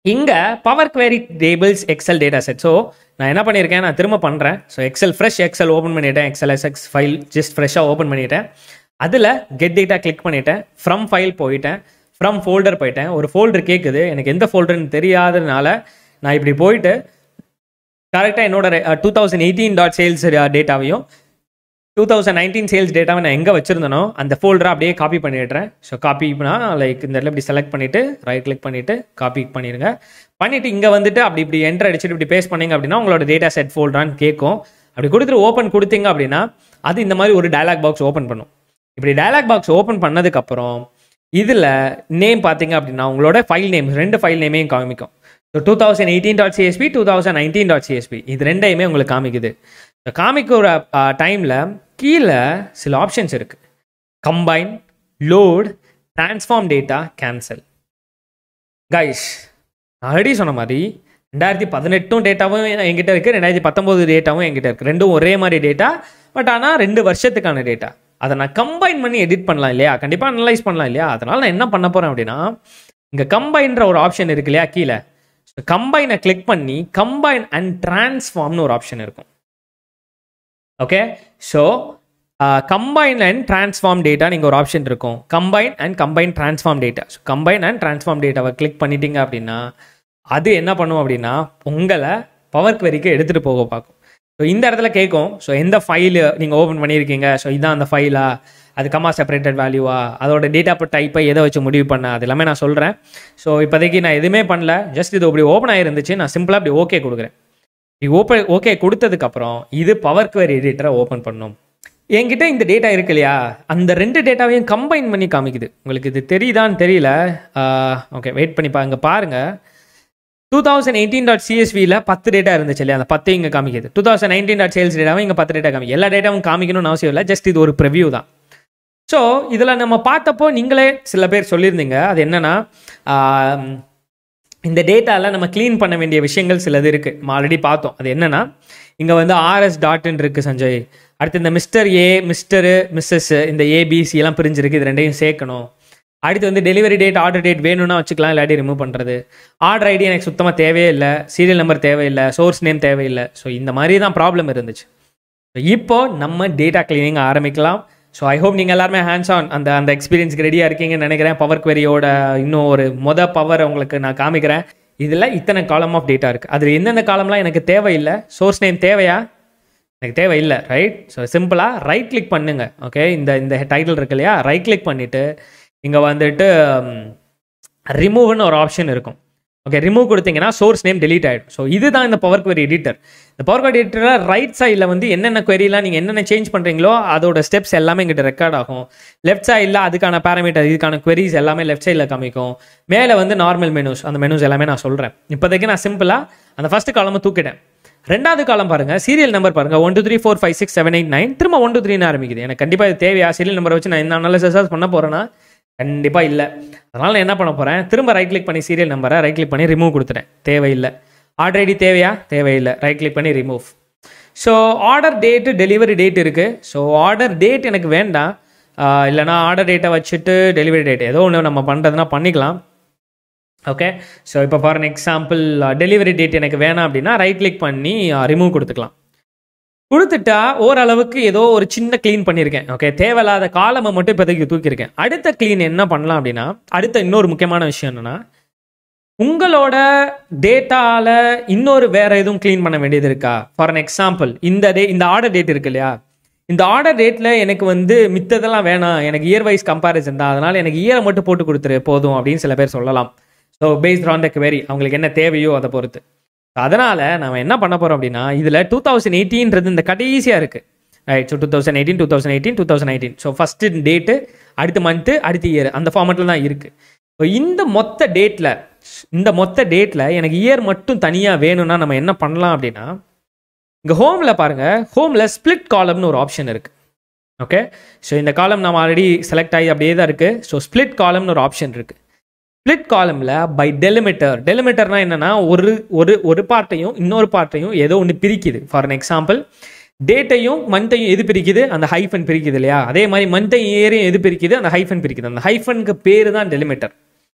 இங்கே power query tables excel data set. So நான் என்ன பண்ணியிருக்கேன், நான் திரும்ப பண்ணுறேன். ஸோ ஃப்ரெஷ் எக்ஸல் ஓப்பன் பண்ணிட்டேன், எக்ஸ்எல்எஸ்எக்ஸ் ஃபைல் ஜஸ்ட் ஃப்ரெஷ்ஷாக ஓப்பன் பண்ணிட்டேன். அதில் கெட் டேட்டா கிளிக் பண்ணிட்டேன், ஃப்ரம் ஃபைல் போயிட்டேன், ஃப்ரம் ஃபோல்டர் போயிட்டேன். ஒரு ஃபோல்டர் கேட்குது, எனக்கு எந்த ஃபோல்டர்னு தெரியாததுனால நான் இப்படி போயிட்டு கரெக்டாக என்னோட 2018.sales டேட்டாவையும் 2019 சேல்ஸ் டேட்டாவை நான் எங்கே வச்சுருந்தனோ அந்த ஃபோல்டரை அப்படியே காப்பி பண்ணிடுறேன். ஸோ காப்பி பண்ணால் லைக் இந்த இடத்துல இப்படி செலக்ட் பண்ணிவிட்டு ரைட் கிளிக் பண்ணிவிட்டு காப்பி பண்ணிடுங்க. பண்ணிவிட்டு இங்கே வந்துட்டு அப்படி இப்படி என்ட்ரு அடிச்சுட்டு இப்படி பேஸ்ட் பண்ணிங்க அப்படின்னா உங்களோட டேட்டா செட் ஃபோல்டரான்னு கேட்கும். அப்படி கொடுத்துட்டு ஓப்பன் கொடுத்தீங்க அப்படின்னா அது இந்த மாதிரி ஒரு டயலாக் பாக்ஸ் ஓப்பன் பண்ணும். இப்படி டயலாக் பாக்ஸ் ஓப்பன் பண்ணதுக்கப்புறம் இதில் நேம் பார்த்தீங்க அப்படின்னா உங்களோட ஃபைல் நேம் 2 ஃபைல் நேமையும் காமிக்கும். ஸோ 2018.csv 2019.csv இது ரெண்டையுமே உங்களுக்கு காமிக்குது. காமிக்கிற டைமில் கீழே சில ஆப்ஷன்ஸ் இருக்குது. Combine, load, transform data, cancel. Guys already சொன்ன மாதிரி 2018 டேட்டாவும் என்கிட்ட இருக்குது, 2019 டேட்டாவும் என்கிட்ட இருக்குது. ரெண்டும் ஒரே மாதிரி டேட்டா, பட் ஆனால் 2 வருஷத்துக்கான டேட்டா. அதை நான் கம்பைன் பண்ணி எடிட் பண்ணலாம் இல்லையா, கண்டிப்பாக அனலைஸ் பண்ணலாம் இல்லையா. அதனால் நான் என்ன பண்ண போகிறேன் அப்படின்னா இங்கே கம்பைன்ற ஒரு ஆப்ஷன் இருக்கு இல்லையா கீழே, கம்பைனை கிளிக் பண்ணி கம்பைன் அண்ட் டிரான்ஸ்ஃபார்ம்னு ஒரு ஆப்ஷன் இருக்கும். Okay, so combine and transform data நீங்கள் ஒரு ஆப்ஷன் இருக்கும். Combine transform data. So combine and transform டேட்டாவை கிளிக் பண்ணிட்டீங்க அப்படின்னா அது என்ன பண்ணும் அப்படின்னா உங்களை பவர் குவெரிக்கு எடுத்துகிட்டு போக பார்க்கும். ஸோ இந்த இடத்துல கேட்கும், ஸோ எந்த ஃபைலு நீங்கள் ஓப்பன் பண்ணியிருக்கீங்க, ஸோ இதுதான் அந்த ஃபைலா, அது கமா செப்பரேட்டட் வேல்யூவா, அதோட டேட்டா டைப்பை எதை வச்சு முடிவு பண்ண, அது எல்லாமே நான் சொல்கிறேன். ஸோ இப்போதைக்கு நான் எதுவுமே பண்ணல, ஜஸ்ட் இது அப்படி ஓப்பன் ஆகிருந்துச்சு, நான் சிம்பிளாக அப்படி ஓகே கொடுக்குறேன். ஓகே கொடுத்ததுக்கப்புறம் இது பவர் குவெரி எடிட்டரை ஓப்பன் பண்ணும். என்கிட்ட இந்த டேட்டா இருக்கு இல்லையா, அந்த 2 டேட்டாவையும் கம்பைன் பண்ணி காமிக்குது. உங்களுக்கு இது தெரியுதான்னு தெரியல. ஓகே வெயிட் பண்ணி பாருங்க. பாருங்கள் 2018.csvல 10 டேட்டா இருந்துச்சு இல்லையா, அந்த 10 இங்கே காமிக்குது. 2019.sales டேட்டாவும் இங்கே 10 டேட்டா காமிக்குது. எல்லா டேட்டாவும் காமிக்கணும்னு அவசியம் இல்லை, ஜஸ்ட் இது ஒரு ப்ரிவ்யூ தான். ஸோ இதில் நம்ம பார்த்தப்போ நீங்களே சில பேர் சொல்லியிருந்தீங்க, அது என்னன்னா இந்த டேட்டாவில் நம்ம க்ளீன் பண்ண வேண்டிய விஷயங்கள் சிலது இருக்குது. நம்ம ஆல்ரெடி பார்த்தோம். அது என்னன்னா இங்கே வந்து RS டாட்னு இருக்குது சஞ்சய். அடுத்து இந்த மிஸ்டர் ஏ, மிஸ்டரு, மிஸ்ஸஸ், இந்த ஏபிசி எல்லாம் பிரிஞ்சிருக்கு, இது ரெண்டையும் சேர்க்கணும். அடுத்து வந்து டெலிவரி டேட், ஆர்டர் டேட் வேணும்னா வச்சுக்கலாம், இல்லாட்டி ரிமூவ் பண்ணுறது. ஆர்டர் ஐடி எனக்கு சுத்தமாக தேவையே இல்லை, சீரியல் நம்பர் தேவையில்லை, சோர்ஸ் நேம் தேவையில்லை. ஸோ இந்த மாதிரி தான் ப்ராப்ளம் இருந்துச்சு. இப்போ நம்ம டேட்டா கிளீனிங் ஆரம்பிக்கலாம். ஸோ ஐ ஹோப் நீங்கள் எல்லாருமே ஹேண்ட்ஸ் ஆன் அந்த எக்ஸ்பீரியன்ஸ்க்கு ரெடியாக இருக்கீங்கன்னு நினைக்கிறேன். பவர் குவெரியோட இன்னும் ஒரு பவர் உங்களுக்கு நான் காமிக்கிறேன். இதில் இத்தனை காலம் ஆஃப் டேட்டா இருக்குது. அதில் எந்தெந்த காலம்லாம் எனக்கு தேவையில்லை, சோர்ஸ் நேம் தேவையா, எனக்கு தேவையில்லை, ரைட். ஸோ சிம்பிளாக ரைட் கிளிக் பண்ணுங்க. ஓகே, இந்த டைட்டில் இருக்கு இல்லையா, ரைட் கிளிக் பண்ணிவிட்டு இங்கே வந்துட்டு ரிமூவ்னு ஒரு ஆப்ஷன் இருக்கும். ஓகே, ரிமூவ் கொடுத்தீங்கன்னா சோர்ஸ் நேம் டெலீட் ஆகிடும். ஸோ இதுதான் இந்த பவர் குவெரி எடிட்டர். இந்த பவர் குவெரி எடிட்டரில் ரைட் சைடில் வந்து என்னென்ன குவெரிலாம் நீங்கள் என்னென்ன சேஞ்ச் பண்ணுறீங்களோ அதோட ஸ்டெப்ஸ் எல்லாமே இங்கிட்ட ரெக்கார்ட் ஆகும். லெஃப்ட் சைடில் அதுக்கான பேராமீட்டர், இதுக்கான குவெரிஸ் எல்லாமே லெஃப்ட் சைடில் காமிக்கும். மேலே வந்து நார்மல் மெனூஸ், அந்த மெனூஸ் எல்லாமே நான் சொல்கிறேன். இப்போதைக்கு நான் சிம்பிளாக அந்த ஃபஸ்ட்டு காலமை தூக்கிட்டேன். 2வது காலம் பாருங்கள், சீரியல் நம்பர் பாருங்கள், 1 2 3 4 5 6 7 8 9, திரும்ப 1 2 3 ஆரம்பிக்குது. எனக்கு கண்டிப்பாக இது தேவையா, சீரியல் நம்பரை வச்சு நான் என்ன அனாலிசிஸ் பண்ண போகிறேன்னா கண்டிப்பாக இல்லை. அதனால் நான் என்ன பண்ண போகிறேன், திரும்ப ரைட் கிளிக் பண்ணி சீரியல் நம்பரை ரைட் கிளிக் பண்ணி ரிமூவ் கொடுத்துட்டேன், தேவையில்லை. ஆர்டர் ஐடி தேவையா, தேவையில்லை, ரைட் கிளிக் பண்ணி remove. So order date, delivery date இருக்குது. ஸோ ஆர்டர் டேட் எனக்கு வேண்டாம், இல்லைனா ஆர்டர் டேட்டை வச்சுட்டு டெலிவரி டேட் ஏதோ ஒன்று நம்ம பண்ணுறதுனா பண்ணிக்கலாம். ஓகே, ஸோ இப்போ for an example delivery date எனக்கு வேணாம் அப்படின்னா ரைட் கிளிக் பண்ணி ரிமூவ் கொடுத்துக்கலாம். கொடுத்துட்டா ஓரளவுக்கு ஏதோ ஒரு சின்ன க்ளீன் பண்ணியிருக்கேன். ஓகே, தேவையில்லாத காலமை மட்டும் இப்போதைக்கு தூக்கியிருக்கேன். அடுத்த க்ளீன் என்ன பண்ணலாம் அப்படின்னா, அடுத்த இன்னொரு முக்கியமான விஷயம் என்னென்னா, உங்களோட டேட்டாவில் இன்னொரு வேறு எதுவும் க்ளீன் பண்ண வேண்டியது இருக்கா. ஃபார் அன் எக்ஸாம்பிள் இந்த ஆர்டர் டேட் இருக்கு இல்லையா, இந்த ஆர்டர் டேட்டில் எனக்கு வந்து மித்ததெல்லாம் வேணாம், எனக்கு இயர் வைஸ் கம்பேரிசன் தான், அதனால் எனக்கு இயரை மட்டும் போட்டு கொடுத்துரு போதும் அப்படின்னு சில பேர் சொல்லலாம். So based on the query, அவங்களுக்கு என்ன தேவையோ அதை பொறுத்து. அதனால் நம்ம என்ன பண்ண போகிறோம் அப்படின்னா, இதில் 2018 இந்த கடைசியாக இருக்குது, right. So 2018, 2018, 2019. So first date, அடுத்த மந்த்து, அடுத்த இயர், அந்த ஃபார்மெட்டில் தான் இருக்குது. ஸோ இந்த மொத்த டேட்டில் எனக்கு இயர் மட்டும் தனியாக வேணும்னா நம்ம என்ன பண்ணலாம் அப்படின்னா, இங்கே ஹோமில் பாருங்கள், ஹோமில் ஸ்பிளிட் காலம்னு ஒரு ஆப்ஷன் இருக்குது. ஓகே, ஸோ இந்த காலம் நம்ம ஆல்ரெடி செலக்ட் ஆகி அப்படியே தான் இருக்குது. ஸோ ஸ்பிளிட் காலம்னு ஒரு ஆப்ஷன் இருக்குது. ஸ்பிளிட் காலமில் பை டெலிமிட்டர்னா என்னென்னா, ஒரு பார்ட்டையும் இன்னொரு பார்ட்டையும் ஏதோ ஒன்று பிரிக்குது. ஃபார் அன் எக்ஸாம்பிள் டேட்டையும் மந்த்தையும் எது பிரிக்குது, அந்த ஹைஃபன் பிரிக்குது இல்லையா, அதே மாதிரி மந்த்தையும் இயரையும் எது பிரிக்குது, அந்த ஹைஃபன் பிரிக்குது. அந்த ஹைஃபனுக்கு பேர் தான் டெலிமிட்டர்.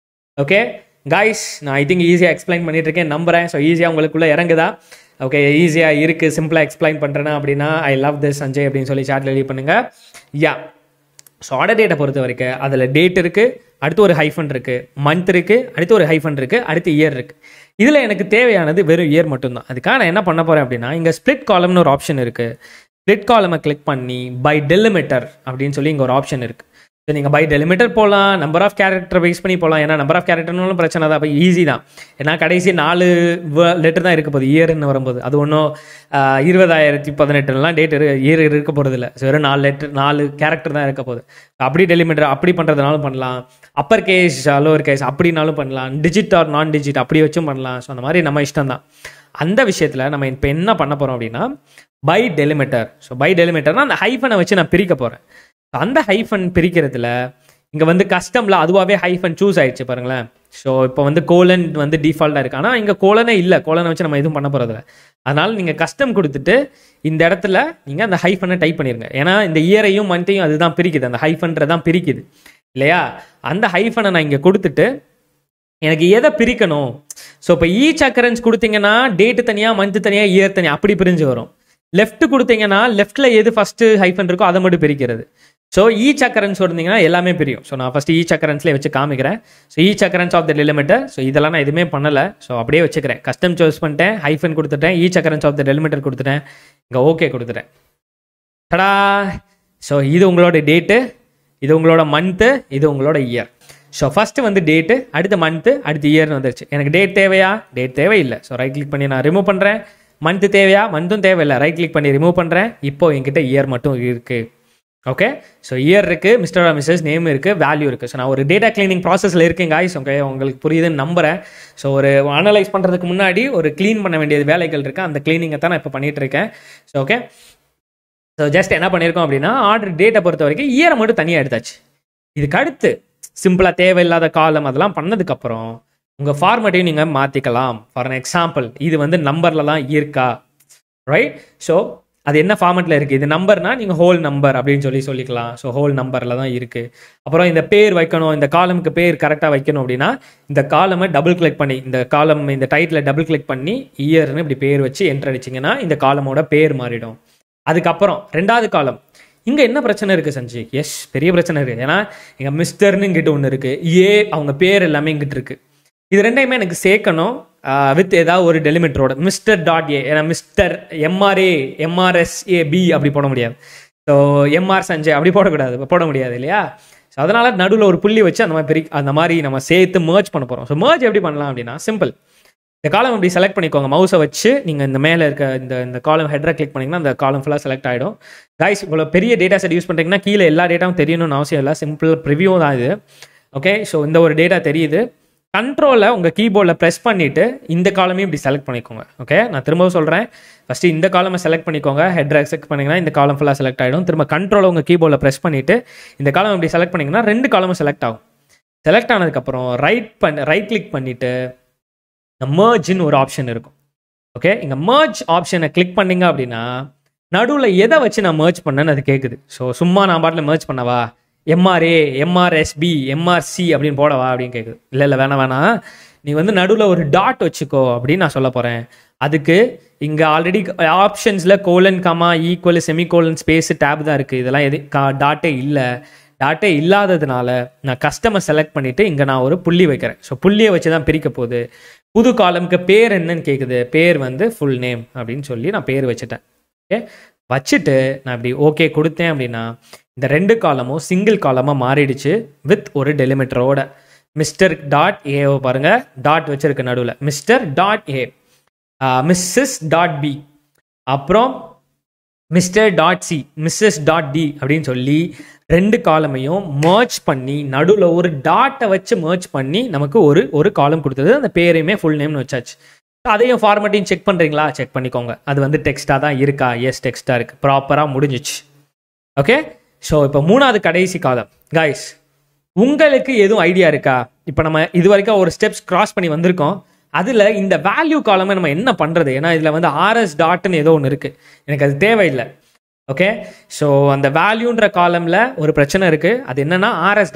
ஓகே கைஸ், நான் ஐ திங்க் ஈஸியாக எக்ஸ்பிளைன் பண்ணிட்டு இருக்கேன் நம்புகிறேன். ஸோ ஈஸியாக உங்களுக்குள்ளே இறங்குதா? ஓகே, ஈஸியாக இருக்குது, சிம்பிளாக எக்ஸ்பிளைன் பண்ணுறேன்னா அப்படின்னா ஐ லவ் திஸ் சஞ்சய் அப்படின்னு சொல்லி சாட்டில் எழுதி பண்ணுங்கள். யா, ஸோ ஆர்டர் டேட்டை பொறுத்த வரைக்கும் அதில் டேட் இருக்குது, அடுத்து ஒரு ஹைஃபன் இருக்குது, மந்த் இருக்குது, அடுத்து ஒரு ஹைஃபன் இருக்குது, அடுத்து இயர் இருக்குது. இதில் எனக்கு தேவையானது வெறும் இயர் மட்டும்தான். அதுக்காக நான் என்ன பண்ண போகிறேன் அப்படின்னா, இங்கே ஸ்பிளிட் காலம்னு ஒரு ஆப்ஷன் இருக்குது. ஸ்பிளிட் காலமை கிளிக் பண்ணி பை டெலிமிட்டர் அப்படின்னு சொல்லி இங்கே ஒரு ஆப்ஷன் இருக்குது. ஸோ நீங்கள் பை டெலிமிட்டர் போகலாம், நம்பர் ஆஃப் கேரக்டர் பேஸ் பண்ணி போகலாம். ஏன்னா நம்பர் ஆஃப் கேரக்டர்னாலும் பிரச்சனை தான், அப்போ ஈஸி தான். ஏன்னா கடைசி 4 லெட்டர் தான் இருக்க போகுது இயர்னு வரும்போது. அது ஒன்றும் 2018 டேட் இயர் இருக்க போகிறது இல்லை. ஸோ வெறும் 4 கேரக்டர் தான் இருக்க போகுது. அப்படி டெலிமிட்டர் அப்படி பண்ணுறதுனாலும் பண்ணலாம், அப்பர் கேஸ் லோவர் கேஸ் அப்படின்னாலும் பண்ணலாம், டிஜிட் ஆர் நான் டிஜிட் அப்படி வச்சும் பண்ணலாம். ஸோ அந்த மாதிரி நம்ம இஷ்டம் தான். அந்த விஷயத்தில் நம்ம இப்போ என்ன பண்ண போகிறோம் அப்படின்னா பை டெலிமிட்டர். ஸோ பை டெலிமிட்டர்னா அந்த ஹைஃபனை வச்சு நான் பிரிக்க போகிறேன். அந்த ஹைஃபன் பிரிக்கிறதுல இங்கே வந்து கஸ்டமில் அதுவாகவே ஹைஃபன் சூஸ் ஆயிடுச்சு பாருங்களேன். ஸோ இப்போ வந்து கோலன் வந்து டிஃபால்ட்டாக இருக்குது. ஆனால் இங்கே கோலனே இல்லை, கோலனை வச்சு நம்ம எதுவும் பண்ண போகிறதில்ல. அதனால் நீங்கள் கஸ்டம் கொடுத்துட்டு இந்த இடத்துல நீங்கள் அந்த ஹைஃபனை டைப் பண்ணிடுங்க. ஏன்னா இந்த இயரையும் மந்த்தையும் அதுதான் பிரிக்குது, அந்த ஹைஃபன்றதான் பிரிக்குது இல்லையா. அந்த ஹைஃபனை நான் இங்கே கொடுத்துட்டு எனக்கு எதை பிரிக்கணும். ஸோ இப்போ ஈச் அக்கரன்ஸ் கொடுத்தீங்கன்னா டேட்டு தனியாக, மந்த்து தனியாக, இயர் தனியாக அப்படி பிரிஞ்சு வரும். லெஃப்ட் கொடுத்தீங்கன்னா லெஃப்ட்டில் எது ஃபஸ்ட்டு ஹைஃபன் இருக்கோ அதை மட்டும் பிரிக்கிறது. ஸோ ஈச் அக்கரன்ஸ் இருந்தீங்கன்னா எல்லாமே பிரியும். ஸோ நான் ஃபஸ்ட்டு ஈச் அக்கரன்ஸ்லேயே வச்சு காமிக்கிறேன். So each occurrence of the delimiter. So இதெல்லாம் நான் எதுவுமே பண்ணலை. ஸோ அப்படியே வச்சுக்கிறேன். கஸ்டம் சூஸ் பண்ணிட்டேன், ஹைஃபன் கொடுத்துட்டேன், each occurrence of the delimiter கொடுத்துட்டேன், இங்கே ஓகே கொடுத்துட்டேன். டடா. ஸோ இது உங்களோட டேட்டு, இது உங்களோட மந்த்து, இது உங்களோட இயர். ஸோ ஃபஸ்ட்டு வந்து டேட்டு, அடுத்து மந்த்து, அடுத்து இயர்னு வந்துருச்சு. எனக்கு டேட் தேவையா? டேட் தேவையில்லை. ஸோ ரைட் கிளிக் பண்ணி நான் ரிமூவ் பண்ணுறேன். மந்த்து தேவையா? மந்த்தும் தேவையில்லை. ரைட் கிளிக் பண்ணி ரிமூவ் பண்ணுறேன். இப்போ என்கிட்ட இயர் மட்டும் இருக்குது. ஓகே. ஸோ இயர் இருக்குது, மிஸ்டர் ஆர் மிஸ்ஸஸ் நேம் இருக்குது, வேல்யூ இருக்குது. ஸோ நான் ஒரு டேட்டா கிளீனிங் ப்ராசஸில் இருக்கேன் காய்ஸ். ஓகே, உங்களுக்கு புரியுதுன்னு நம்புகிறேன். ஸோ ஒரு அனலைஸ் பண்ணுறதுக்கு முன்னாடி ஒரு க்ளீன் பண்ண வேண்டிய வேலைகள் இருக்குது. அந்த க்ளீனிங்கை தான் நான் இப்போ பண்ணிகிட்டு இருக்கேன். So okay. ஸோ ஜஸ்ட் என்ன பண்ணியிருக்கோம் அப்படின்னா ஆர்டர் டேட்டை பொறுத்த வரைக்கும் இயரை மட்டும் தனியாக எடுத்தாச்சு. இதுக்கு அடுத்து சிம்பிளாக தேவையில்லாத காலம் அதெல்லாம் பண்ணதுக்கப்புறம் உங்கள் ஃபார்மேட்டையும் நீங்கள் மாற்றிக்கலாம். ஃபார் அன் எக்ஸாம்பிள் இது வந்து நம்பரில் தான் இருக்கா, ரைட்? ஸோ அது என்ன ஃபார்மெட்டில் இருக்குது, இது நம்பர்னா நீங்கள் ஹோல் நம்பர் அப்படின்னு சொல்லிக்கலாம். ஸோ ஹோல் நம்பரில் தான் இருக்குது. அப்புறம் இந்த பேர் வைக்கணும், இந்த காலமுக்கு பேர் கரெக்டாக வைக்கணும் அப்படின்னா இந்த காலமை டபுள் கிளிக் பண்ணி, இந்த காலம் இந்த டைட்டில் டபுள் கிளிக் பண்ணி இயர்னு இப்படி பேர் வச்சு என்டர் அடிச்சிங்கன்னா இந்த காலமோட பேர் மாறிடும். அதுக்கப்புறம் 2வது காலம் இங்கே என்ன பிரச்சனை இருக்குது சஞ்சி? எஸ், பெரிய பிரச்சனை இருக்குது. ஏன்னா இங்கே மிஸ்டர்னு இங்கிட்ட ஒன்று இருக்குது, அவங்க பேர் எல்லாமே இங்கிட்டு இருக்குது. இது ரெண்டையுமே எனக்கு சேர்க்கணும் வித் ஏதாவது ஒரு டெலிமிட்டரோட. மிஸ்டர் டாட் ஏ, ஏன்னா மிஸ்டர் எம்ஆர்ஏ எம்ஆர்எஸ்ஏபி அப்படி போட முடியாது. ஸோ எம்ஆர் சஞ்சய் அப்படி போட முடியாது இல்லையா. ஸோ அதனால் நடுவில் ஒரு புள்ளி வச்சு அந்த மாதிரி நம்ம சேர்த்து மர்ஜ் பண்ண போகிறோம். ஸோ மர்ஜ் எப்படி பண்ணலாம் அப்படின்னா சிம்பிள். இந்த காலம் இப்படி செலக்ட் பண்ணிக்கோங்க. மவுஸை வச்சு நீங்கள் இந்த மேலே இருக்க இந்த காலம் ஹெட்டரை கிளிக் பண்ணிங்கன்னா அந்த காலம் ஃபுல்லாக செலக்ட் ஆகிடும். கைஸ் இவ்வளோ பெரிய டேட்டா செட் யூஸ் பண்ணுறீங்கன்னா கீழே எல்லா டேட்டாவும் தெரியணும்னு அவசியம் இல்லை. சிம்பிள் ப்ரிவியூ தான் இது. ஓகே. ஸோ இந்த ஒரு டேட்டா தெரியுது. கண்ட்ரோலை உங்கள் கீபோர்டில் ப்ரெஸ் பண்ணிவிட்டு இந்த காலமையும் இப்படி செலக்ட் பண்ணிக்கோங்க. ஓகே, நான் திரும்பவும் சொல்கிறேன். ஃபஸ்ட்டு இந்த காலமை செலக்ட் பண்ணிக்கோங்க. ஹெட்ரை செலக்ட் பண்ணிங்கன்னா இந்த காலம் ஃபுல்லாக செலக்ட் ஆகிடும். திரும்ப கண்ட்ரோலை உங்கள் கீபோர்டில் ப்ரெஸ் பண்ணிவிட்டு இந்த காலம் இப்படி செலக்ட் பண்ணிங்கன்னா 2 காலமும் செலக்ட் ஆகும். செலக்ட் ஆனதுக்கப்புறம் ரைட் கிளிக் பண்ணிவிட்டு மர்ஜ்னு ஒரு ஆப்ஷன் இருக்கும். ஓகே, இங்கே மர்ஜ் ஆப்ஷனை கிளிக் பண்ணிங்க அப்படின்னா நடுவில் எதை வச்சு நான் மர்ஜ் பண்ணேன்னு அது கேட்குது. ஸோ சும்மா நான் பாட்டில் மர்ஜ் பண்ணவா, எம்ஆர்ஏ எம்ஆர்எஸ்பி எம்ஆர்சி அப்படின்னு போடவா அப்படின்னு கேட்குது. இல்லை வேணாம், நீ வந்து நடுவில் ஒரு டாட் வச்சுக்கோ அப்படின்னு நான் சொல்ல போகிறேன். அதுக்கு இங்கே ஆல்ரெடி ஆப்ஷன்ஸில் colon comma equal semicolon space tab தான் இருக்குது. இதெல்லாம் டாட்டே இல்லை. டாட்டே இல்லாததுனால நான் கஸ்டமர் செலக்ட் பண்ணிவிட்டு இங்கே நான் ஒரு புள்ளி வைக்கிறேன். ஸோ புள்ளியை வச்சு தான் பிரிக்க போகுது. புது காலமுக்கு பேர் என்னன்னு கேட்குது. பேர் வந்து ஃபுல் நேம் அப்படின்னு சொல்லி நான் பேர் வச்சுட்டேன். ஓகே, வச்சுட்டு நான் இப்படி ஓகே கொடுத்தேன் அப்படின்னா இந்த 2 காலமும் சிங்கிள் காலமாக மாறிடுச்சு வித் ஒரு டெலிமிட்டரோட. மிஸ்டர் டாட் ஏ பாருங்க, டாட் வச்சிருக்க நடுவில் Mr dot A, Mrs dot B, அப்புறம் Mr dot C, Mrs dot D அப்படின்னு சொல்லி 2 காலமையும் மர்ஜ் பண்ணி நடுவில் ஒரு டாட்டை வச்சு மர்ஜ் பண்ணி நமக்கு ஒரு காலம் கொடுத்தது. அந்த பேரையுமே ஃபுல் நேம்னு வச்சாச்சு. அதையும் ஃபார்மேட்டையும் செக் பண்ணுறீங்களா? செக் பண்ணிக்கோங்க. அது வந்து டெக்ஸ்ட்டாக தான் இருக்கா? எஸ், டெக்ஸ்ட்டாக இருக்குது. ப்ராப்பராக முடிஞ்சிச்சு. ஓகே. ஸோ இப்போ 3வது கடைசி காலம் கைஸ், உங்களுக்கு எதுவும் ஐடியா இருக்கா? இப்போ நம்ம இது வரைக்கும் ஒரு ஸ்டெப்ஸ் கிராஸ் பண்ணி வந்திருக்கோம். அதில் இந்த வேல்யூ காலமை நம்ம என்ன பண்ணுறது? ஏன்னா இதில் வந்து ஆர்எஸ் டாட்னு ஏதோ ஒன்று இருக்குது, எனக்கு அது தேவையில்லை. ஓகே, ஸோ அந்த வேல்யூன்ற காலமில் ஒரு பிரச்சனை இருக்குது. அது என்னென்னா ஆர்எஸ்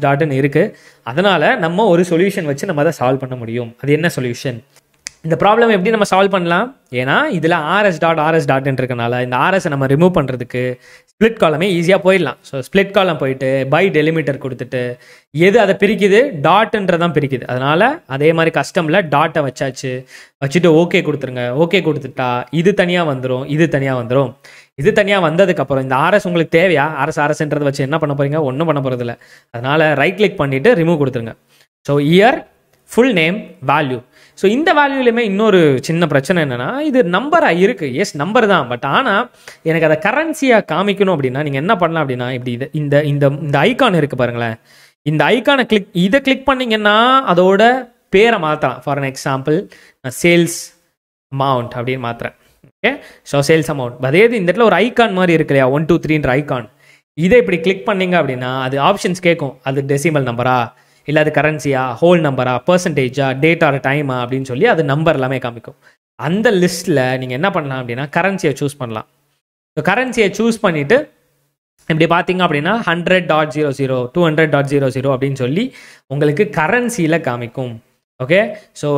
டாட்னு இருக்குது. அதனால் நம்ம ஒரு சொல்யூஷன் வச்சு நம்ம அதை சால்வ் பண்ண முடியும். அது என்ன சொல்யூஷன்? இந்த ப்ராப்ளம் எப்படி நம்ம சால்வ் பண்ணலாம்? ஏன்னா இதில் RS இருக்கனால இந்த RS நம்ம ரிமூவ் பண்ணுறதுக்கு ஸ்ப்ளிட் காலமே ஈஸியாக போயிடலாம். ஸோ ஸ்ப்ளிட் காலம் போயிட்டு பை டெலிமிட்டர் கொடுத்துட்டு எது அதை பிரிக்குது, டாட்ன்றதான் பிரிக்குது. அதனால் அதே மாதிரி கஸ்டமில் டாட்டை வச்சுட்டு ஓகே கொடுத்துருங்க. ஓகே கொடுத்துட்டா இது தனியாக வந்துடும், இது தனியாக வந்துடும். இது தனியாக வந்ததுக்கப்புறம் இந்த RS உங்களுக்கு தேவையா? RSன்றதை வச்சு என்ன பண்ண போகிறீங்க? ஒன்றும் பண்ண போகிறதில்ல. அதனால் ரைட் கிளிக் பண்ணிவிட்டு ரிமூவ் கொடுத்துருங்க. So year, full name, value. So இந்த வேல்யூலையுமே இன்னொரு சின்ன பிரச்சனை என்னென்னா, இது நம்பராக இருக்குது. எஸ் நம்பர் தான், பட் ஆனால் எனக்கு அதை கரன்சியாக காமிக்கணும் அப்படின்னா நீங்கள் என்ன பண்ணலாம் அப்படின்னா, இப்படி இந்த இந்த இந்த ஐக்கான் இருக்குது பாருங்களேன். இந்த ஐக்கானை இதை கிளிக் பண்ணிங்கன்னா அதோட பேரை மாற்றலாம். ஃபார் அன் எக்ஸாம்பிள் நான் சேல்ஸ் அமௌண்ட் அப்படின்னு மாற்றுறேன். Okay, so sales amount. அதே இந்த இடத்துல ஒரு ஐக்கான் மாதிரி இருக்கு இல்லையா, 1 2 3ன்ற ஐக்கான். இதை இப்படி கிளிக் பண்ணிங்க அப்படின்னா அது ஆப்ஷன்ஸ் கேட்கும். அது டெசிமல் நம்பரா, இல்லை அது கரன்சியா, ஹோல் நம்பரா, பர்சன்டேஜா, டேட் ஆர் டைமா அப்படின்னு சொல்லி அது நம்பர் எல்லாமே காமிக்கும். அந்த லிஸ்ட்டில் நீங்கள் என்ன பண்ணலாம் அப்படின்னா கரன்சியை சூஸ் பண்ணலாம். ஸோ கரன்சியை சூஸ் பண்ணிவிட்டு இப்படி பார்த்தீங்க அப்படின்னா 100.00, 200.00 அப்படின்னு சொல்லி உங்களுக்கு கரன்சியில் காமிக்கும். ஓகே, ஸோ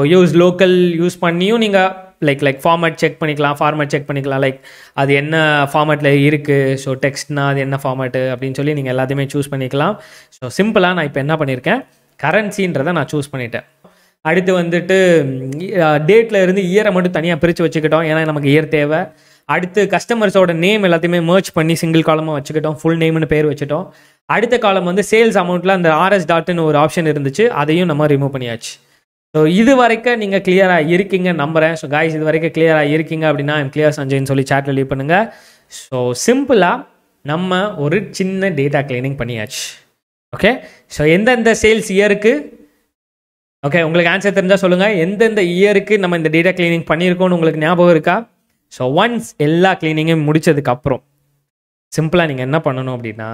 லோக்கல் யூஸ் பண்ணியும் நீங்கள் லைக் ஃபார்மேட் செக் பண்ணிக்கலாம். லைக் அது என்ன ஃபார்மேட்டில் இருக்குது, ஸோ டெக்ஸ்ட்னா அது என்ன ஃபார்மேட்டு அப்படின்னு சொல்லி நீங்கள் எல்லாத்தையுமே சூஸ் பண்ணிக்கலாம். ஸோ சிம்பிளாக நான் இப்போ என்ன பண்ணியிருக்கேன், கரன்சின்றதை நான் சூஸ் பண்ணிட்டேன். அடுத்து வந்துட்டு டேட்டில் இருந்து இயரை மட்டும் தனியாக பிரித்து வச்சுக்கிட்டோம், ஏன்னா நமக்கு இயர் தேவை. அடுத்து கஸ்டமர்ஸோட நேம் எல்லாத்தையுமே மர்ச் பண்ணி சிங்கிள் காலமாக வச்சுக்கிட்டோம், ஃபுல் நேம்னு பேர் வச்சுட்டோம். அடுத்த காலம் வந்து சேல்ஸ் அமௌண்ட்டில் அந்த RS டாட்னு ஒரு ஆப்ஷன் இருந்துச்சு, அதையும் நம்ம ரிமூவ் பண்ணியாச்சு. ஸோ இது வரைக்கும் நீங்கள் கிளியராக இருக்கீங்க நம்புகிறேன். ஸோ காய்ஸ் இது வரைக்கும் கிளியராக இருக்கீங்க அப்படின்னா கிளியர் சஞ்சய்ன்னு சொல்லி சாட்டில் லீவ் பண்ணுங்கள். ஸோ சிம்பிளாக நம்ம ஒரு சின்ன டேட்டா கிளீனிங் பண்ணியாச்சு. ஓகே, ஸோ எந்தெந்த சேல்ஸ் இயருக்கு, ஓகே உங்களுக்கு ஆன்சர் தெரிஞ்சால் சொல்லுங்கள், எந்தெந்த இயருக்கு நம்ம இந்த டேட்டா கிளீனிங் பண்ணியிருக்கோன்னு உங்களுக்கு ஞாபகம் இருக்கா? ஸோ ஒன்ஸ் எல்லா கிளீனிங்கும் முடித்ததுக்கப்புறம் சிம்பிளாக நீங்கள் என்ன பண்ணணும் அப்படின்னா,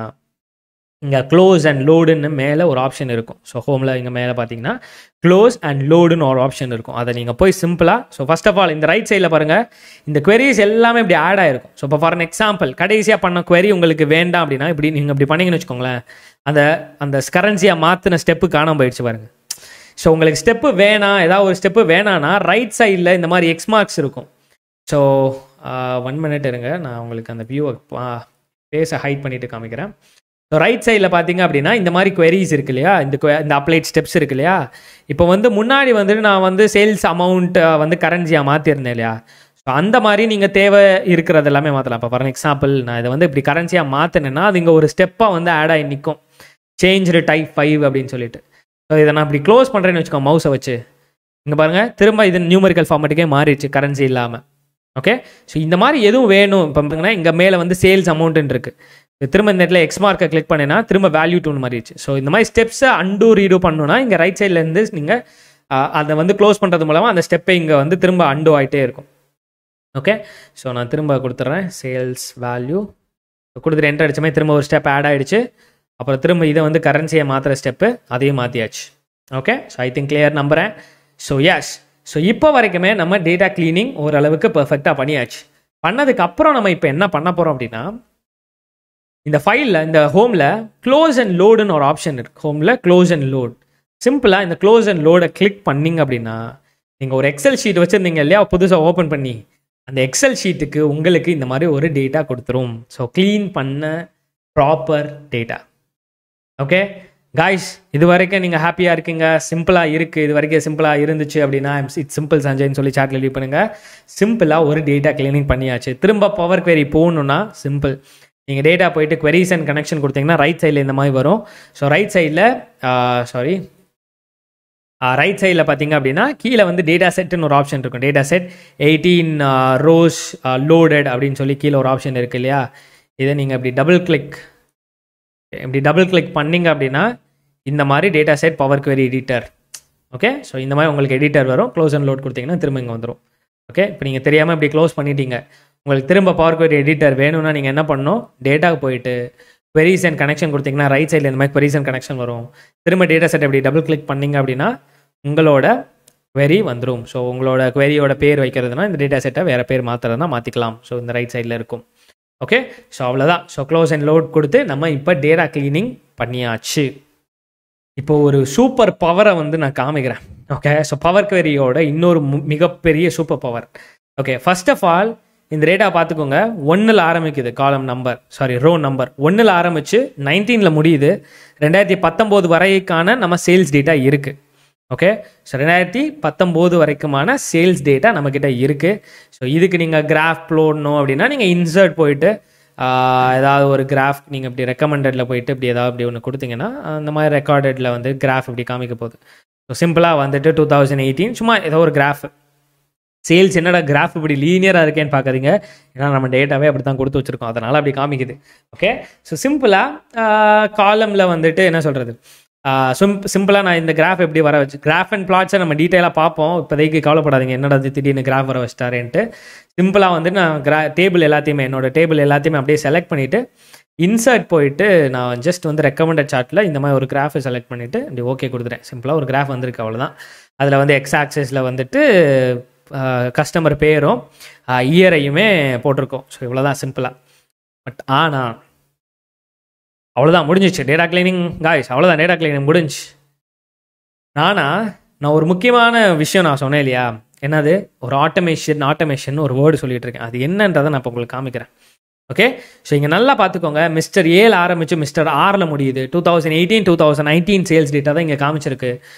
இங்கே க்ளோஸ் அண்ட் லோடுன்னு மேலே ஒரு ஆப்ஷன் இருக்கும். ஸோ ஹோமில் இங்கே மேலே பார்த்தீங்கன்னா க்ளோஸ் அண்ட் லோடுன்னு ஒரு ஆப்ஷன் இருக்கும். அதை நீங்கள் போய் சிம்பிளாக, ஸோ ஃபர்ஸ்ட் ஆஃப் ஆல் இந்த ரைட் சைடில் பாருங்கள், இந்த queries எல்லாமே இப்படி ஆட் ஆகிருக்கும். ஸோ இப்போ ஃபார் அன் எக்ஸாம்பிள் கடைசியாக பண்ண query உங்களுக்கு வேண்டாம் அப்படின்னா இப்படி நீங்கள் இப்படி பண்ணிங்கன்னு வச்சுக்கோங்களேன், அந்த கரன்சியாக மாற்றின ஸ்டெப்பு காணாமல் போயிடுச்சு பாருங்கள். ஸோ உங்களுக்கு ஸ்டெப்பு வேணாம், ஏதாவது ஒரு ஸ்டெப்பு வேணான்னா ரைட் சைடில் இந்த மாதிரி எக்ஸ் மார்க்ஸ் இருக்கும். ஸோ 1 minute இருங்க, நான் உங்களுக்கு அந்த வியூவை ஃபேஸை ஹைட் பண்ணிவிட்டு காமிக்கிறேன். ஸோ ரைட் சைடில் பார்த்தீங்க அப்படின்னா இந்த மாதிரி queries இருக்கு இல்லையா, இந்த அப்ளைட் ஸ்டெப்ஸ் இருக்கு இல்லையா. இப்போ வந்து முன்னாடி வந்துட்டு நான் வந்து சேல்ஸ் அமௌண்ட்டை வந்து கரன்சியாக மாற்றிருந்தேன் இல்லையா. ஸோ அந்த மாதிரி நீங்கள் தேவை இருக்கிறது எல்லாமே மாற்றலாம். இப்போ ஃபார் எக்ஸாம்பிள் நான் இதை வந்து இப்படி கரன்சியாக மாற்றினேன்னா அது இங்கே ஒரு ஸ்டெப்பாக வந்து ஆட் ஆகி நிற்கும், சேஞ்ச் டைப் 5 அப்படின்னு சொல்லிட்டு. ஸோ இதை நான் இப்படி க்ளோஸ் பண்ணுறேன்னு வச்சுக்கோங்க மவுஸை வச்சு, இங்கே பாருங்கள் திரும்ப இது நியூமெரிக்கல் ஃபார்மேட்டுக்கே மாறிடுச்சு கரன்சி இல்லாமல். ஓகே, ஸோ இந்த மாதிரி எதுவும் வேணும் இப்போ பார்த்தீங்கன்னா இங்கே மேலே வந்து சேல்ஸ் அமௌண்ட்டுன்னு இருக்குது, திரும்ப இந்த இடத்துல எக்ஸ் மார்க்கை கிளிக் பண்ணினா திரும்ப வேல்யூ டூன் மாறிடுச்சு. ஸோ இந்த மாதிரி ஸ்டெப்ஸை அன்டூ ரீடூ பண்ணணும்னா இங்கே ரைட் சைட்லேருந்து நீங்கள் அதை வந்து க்ளோஸ் பண்ணுறது மூலமாக அந்த ஸ்டெப்பை இங்கே வந்து திரும்ப அன்டூ ஆகிட்டே இருக்கும். ஓகே, ஸோ நான் திரும்ப கொடுத்துட்றேன் சேல்ஸ் வேல்யூ கொடுத்துட்டு என்டர் அடிச்சமே திரும்ப ஒரு ஸ்டெப் ஆட் ஆகிடுச்சு. அப்புறம் திரும்ப இதை வந்து கரன்சியை மாற்றுற ஸ்டெப்பு அதையும் மாற்றியாச்சு. Okay, so I think clear நம்புகிறேன். ஸோ எஸ், ஸோ இப்போ வரைக்குமே நம்ம டேட்டா கிளீனிங் ஓரளவுக்கு பர்ஃபெக்டாக பண்ணியாச்சு. பண்ணதுக்கப்புறம் நம்ம இப்போ என்ன பண்ண போகிறோம் அப்படின்னா, இந்த ஃபைலில் இந்த ஹோமில் க்ளோஸ் அண்ட் லோடுன்னு ஒரு ஆப்ஷன் இருக்குது. ஹோமில் க்ளோஸ் அண்ட் லோட், சிம்பிளாக இந்த க்ளோஸ் அண்ட் லோடை கிளிக் பண்ணிங்க அப்படின்னா நீங்கள் ஒரு எக்ஸல் ஷீட் வச்சுருந்தீங்க இல்லையா, புதுசாக ஓப்பன் பண்ணி அந்த எக்ஸல் ஷீட்டுக்கு உங்களுக்கு இந்த மாதிரி ஒரு டேட்டா கொடுத்துரும். ஸோ க்ளீன் பண்ண ப்ராப்பர் டேட்டா. ஓகே காய்ஸ், இது வரைக்கும் நீங்கள் ஹாப்பியாக இருக்கீங்க, சிம்பிளாக இருக்குது. இது வரைக்கும் சிம்பிளாக இருந்துச்சு அப்படின்னா இட்ஸ் சிம்பிள் சஞ்சய்ன்னு சொல்லி சாட்டில் லீவ் பண்ணுங்கள். சிம்பிளாக ஒரு டேட்டா கிளீனிங் பண்ணியாச்சு. திரும்ப பவர் query போகணுன்னா சிம்பிள், நீங்கள் டேட்டா போயிட்டு queries and connection கொடுத்தீங்கன்னா ரைட் சைடில் இந்த மாதிரி வரும். ஸோ ரைட் சைடில் பார்த்தீங்க அப்படின்னா கீழே வந்து டேட்டா செட்னு ஒரு ஆப்ஷன் இருக்கும். டேட்டா செட் 18 rows லோடட் அப்படின்னு சொல்லி கீழே ஒரு ஆப்ஷன் இருக்குது இல்லையா. இதை நீங்கள் இப்படி டபுள் கிளிக் பண்ணிங்க அப்படின்னா இந்த மாதிரி data set power query editor. Okay, so இந்த மாதிரி உங்களுக்கு எடிட்டர் வரும். க்ளோஸ் அண்ட் லோட் கொடுத்தீங்கன்னா திரும்ப இங்கே வந்துடும். ஓகே, இப்போ நீங்கள் தெரியாமல் இப்படி க்ளோஸ் பண்ணிட்டீங்க, உங்களுக்கு திரும்ப பவர் query எடிட்டர் வேணும்னா நீங்கள் என்ன பண்ணணும், டேட்டாவுக்கு போயிட்டு queries and connection கொடுத்தீங்கன்னா ரைட் சைடில் இந்த மாதிரி queries and connection வரும். திரும்ப டேட்டா செட் அப்படி டபுள் கிளிக் பண்ணிங்க அப்படின்னா உங்களோட query வந்துடும். ஸோ உங்களோட queryயோட பேர் வைக்கிறதுனா இந்த டேட்டா செட்டை வேறு பேர் மாற்றுறதுனா மாற்றிக்கலாம். ஸோ இந்த ரைட் சைடில் இருக்கும். ஓகே, ஸோ அவ்வளோதான். ஸோ க்ளோஸ் அண்ட் லோட் கொடுத்து நம்ம இப்போ டேட்டா கிளீனிங் பண்ணியாச்சு. இப்போ ஒரு சூப்பர் பவரை வந்து நான் காமிக்கிறேன். ஓகே, ஸோ பவர் queryயோட இன்னொரு மிகப்பெரிய super power. Okay, first of all இந்த டேட்டா பார்த்துக்கோங்க. 1ல் ஆரம்பிக்குது காலம் நம்பர், சாரி ரோ நம்பர் 1ல் ஆரம்பித்து 19ல் முடியுது. 2019 வரைக்கான நம்ம சேல்ஸ் டேட்டா இருக்குது. ஓகே, ஸோ 2019 வரைக்குமான சேல்ஸ் டேட்டா நம்மக்கிட்ட இருக்குது. ஸோ இதுக்கு நீங்கள் கிராஃப் போடணும் அப்படின்னா நீங்கள் இன்சர்ட் போயிட்டு ஏதாவது ஒரு கிராஃப் நீங்கள் இப்படி ரெக்கமெண்டடில் போயிட்டு இப்படி ஏதாவது இப்படி ஒன்று கொடுத்தீங்கன்னா அந்த மாதிரி ரெக்கார்டடில் வந்து கிராஃப் இப்படி காமிக்க போகுது. ஸோ சிம்பிளாக வந்துட்டு 2018 சும்மா ஏதோ ஒரு கிராஃப் சேல்ஸ் என்னடா கிராஃப் இப்படி லீனியராக இருக்கேன்னு பார்க்காதீங்க, ஏன்னா நம்ம டேட்டாவே அப்படி தான் கொடுத்து வச்சுருக்கோம், அதனால் அப்படி காமிக்குது. ஓகே, ஸோ சிம்பிளாக காலமில் வந்துட்டு என்ன சொல்கிறது, சிம்பிளாக நான் இந்த கிராஃப் எப்படி வர வச்சு கிராஃப் அண்ட் பிளாட்ஸை நம்ம டீட்டெயிலாக பார்ப்போம். இப்போதைக்கு கவலைப்படாதீங்க என்னடா திடீர்னு கிராஃப் வர வச்சிட்டாரேன்ட்டு. சிம்பிளாக வந்து நான் டேபிள் எல்லாத்தையுமே என்னோட டேபிள் எல்லாத்தையுமே அப்படியே செலக்ட் பண்ணிவிட்டு இன்சர்ட் போயிட்டு நான் ஜஸ்ட் வந்து ரெக்கமெண்டட் சார்ட்டில் இந்த மாதிரி ஒரு கிராஃபை செலக்ட் பண்ணிவிட்டு அப்படி ஓகே கொடுத்துறேன். சிம்பிளாக ஒரு கிராஃப் வந்திருக்கு, அவ்வளோதான். அதில் வந்து எக்ஸ் ஆக்சஸில் வந்துட்டு கஸ்டமர் பேரும் இயரையுமே போட்டிருக்கோம். ஸோ இவ்வளோதான் சிம்பிளாக. பட் ஆனால் அவ்வளோதான், முடிஞ்சிச்சு டேட்டா கிளீனிங் காய்ஸ், அவ்வளோதான் டேட்டா கிளீனிங் முடிஞ்சு. நான் ஒரு முக்கியமான விஷயம் நான் சொன்னேன் இல்லையா, என்னது ஒரு ஆட்டோமேஷன் ஒரு வேர்டு சொல்லிட்டு இருக்கேன். அது என்னன்றதை நான் இப்போ உங்களுக்கு காமிக்கிறேன். ஓகே, ஸோ இங்கே நல்லா பார்த்துக்கோங்க. மிஸ்டர் ஏல ஆரம்பித்து மிஸ்டர் ஆரில் முடியுது. 2018 2019 சேல்ஸ் டேட்டா தான் இங்கே காமிச்சிருக்கு.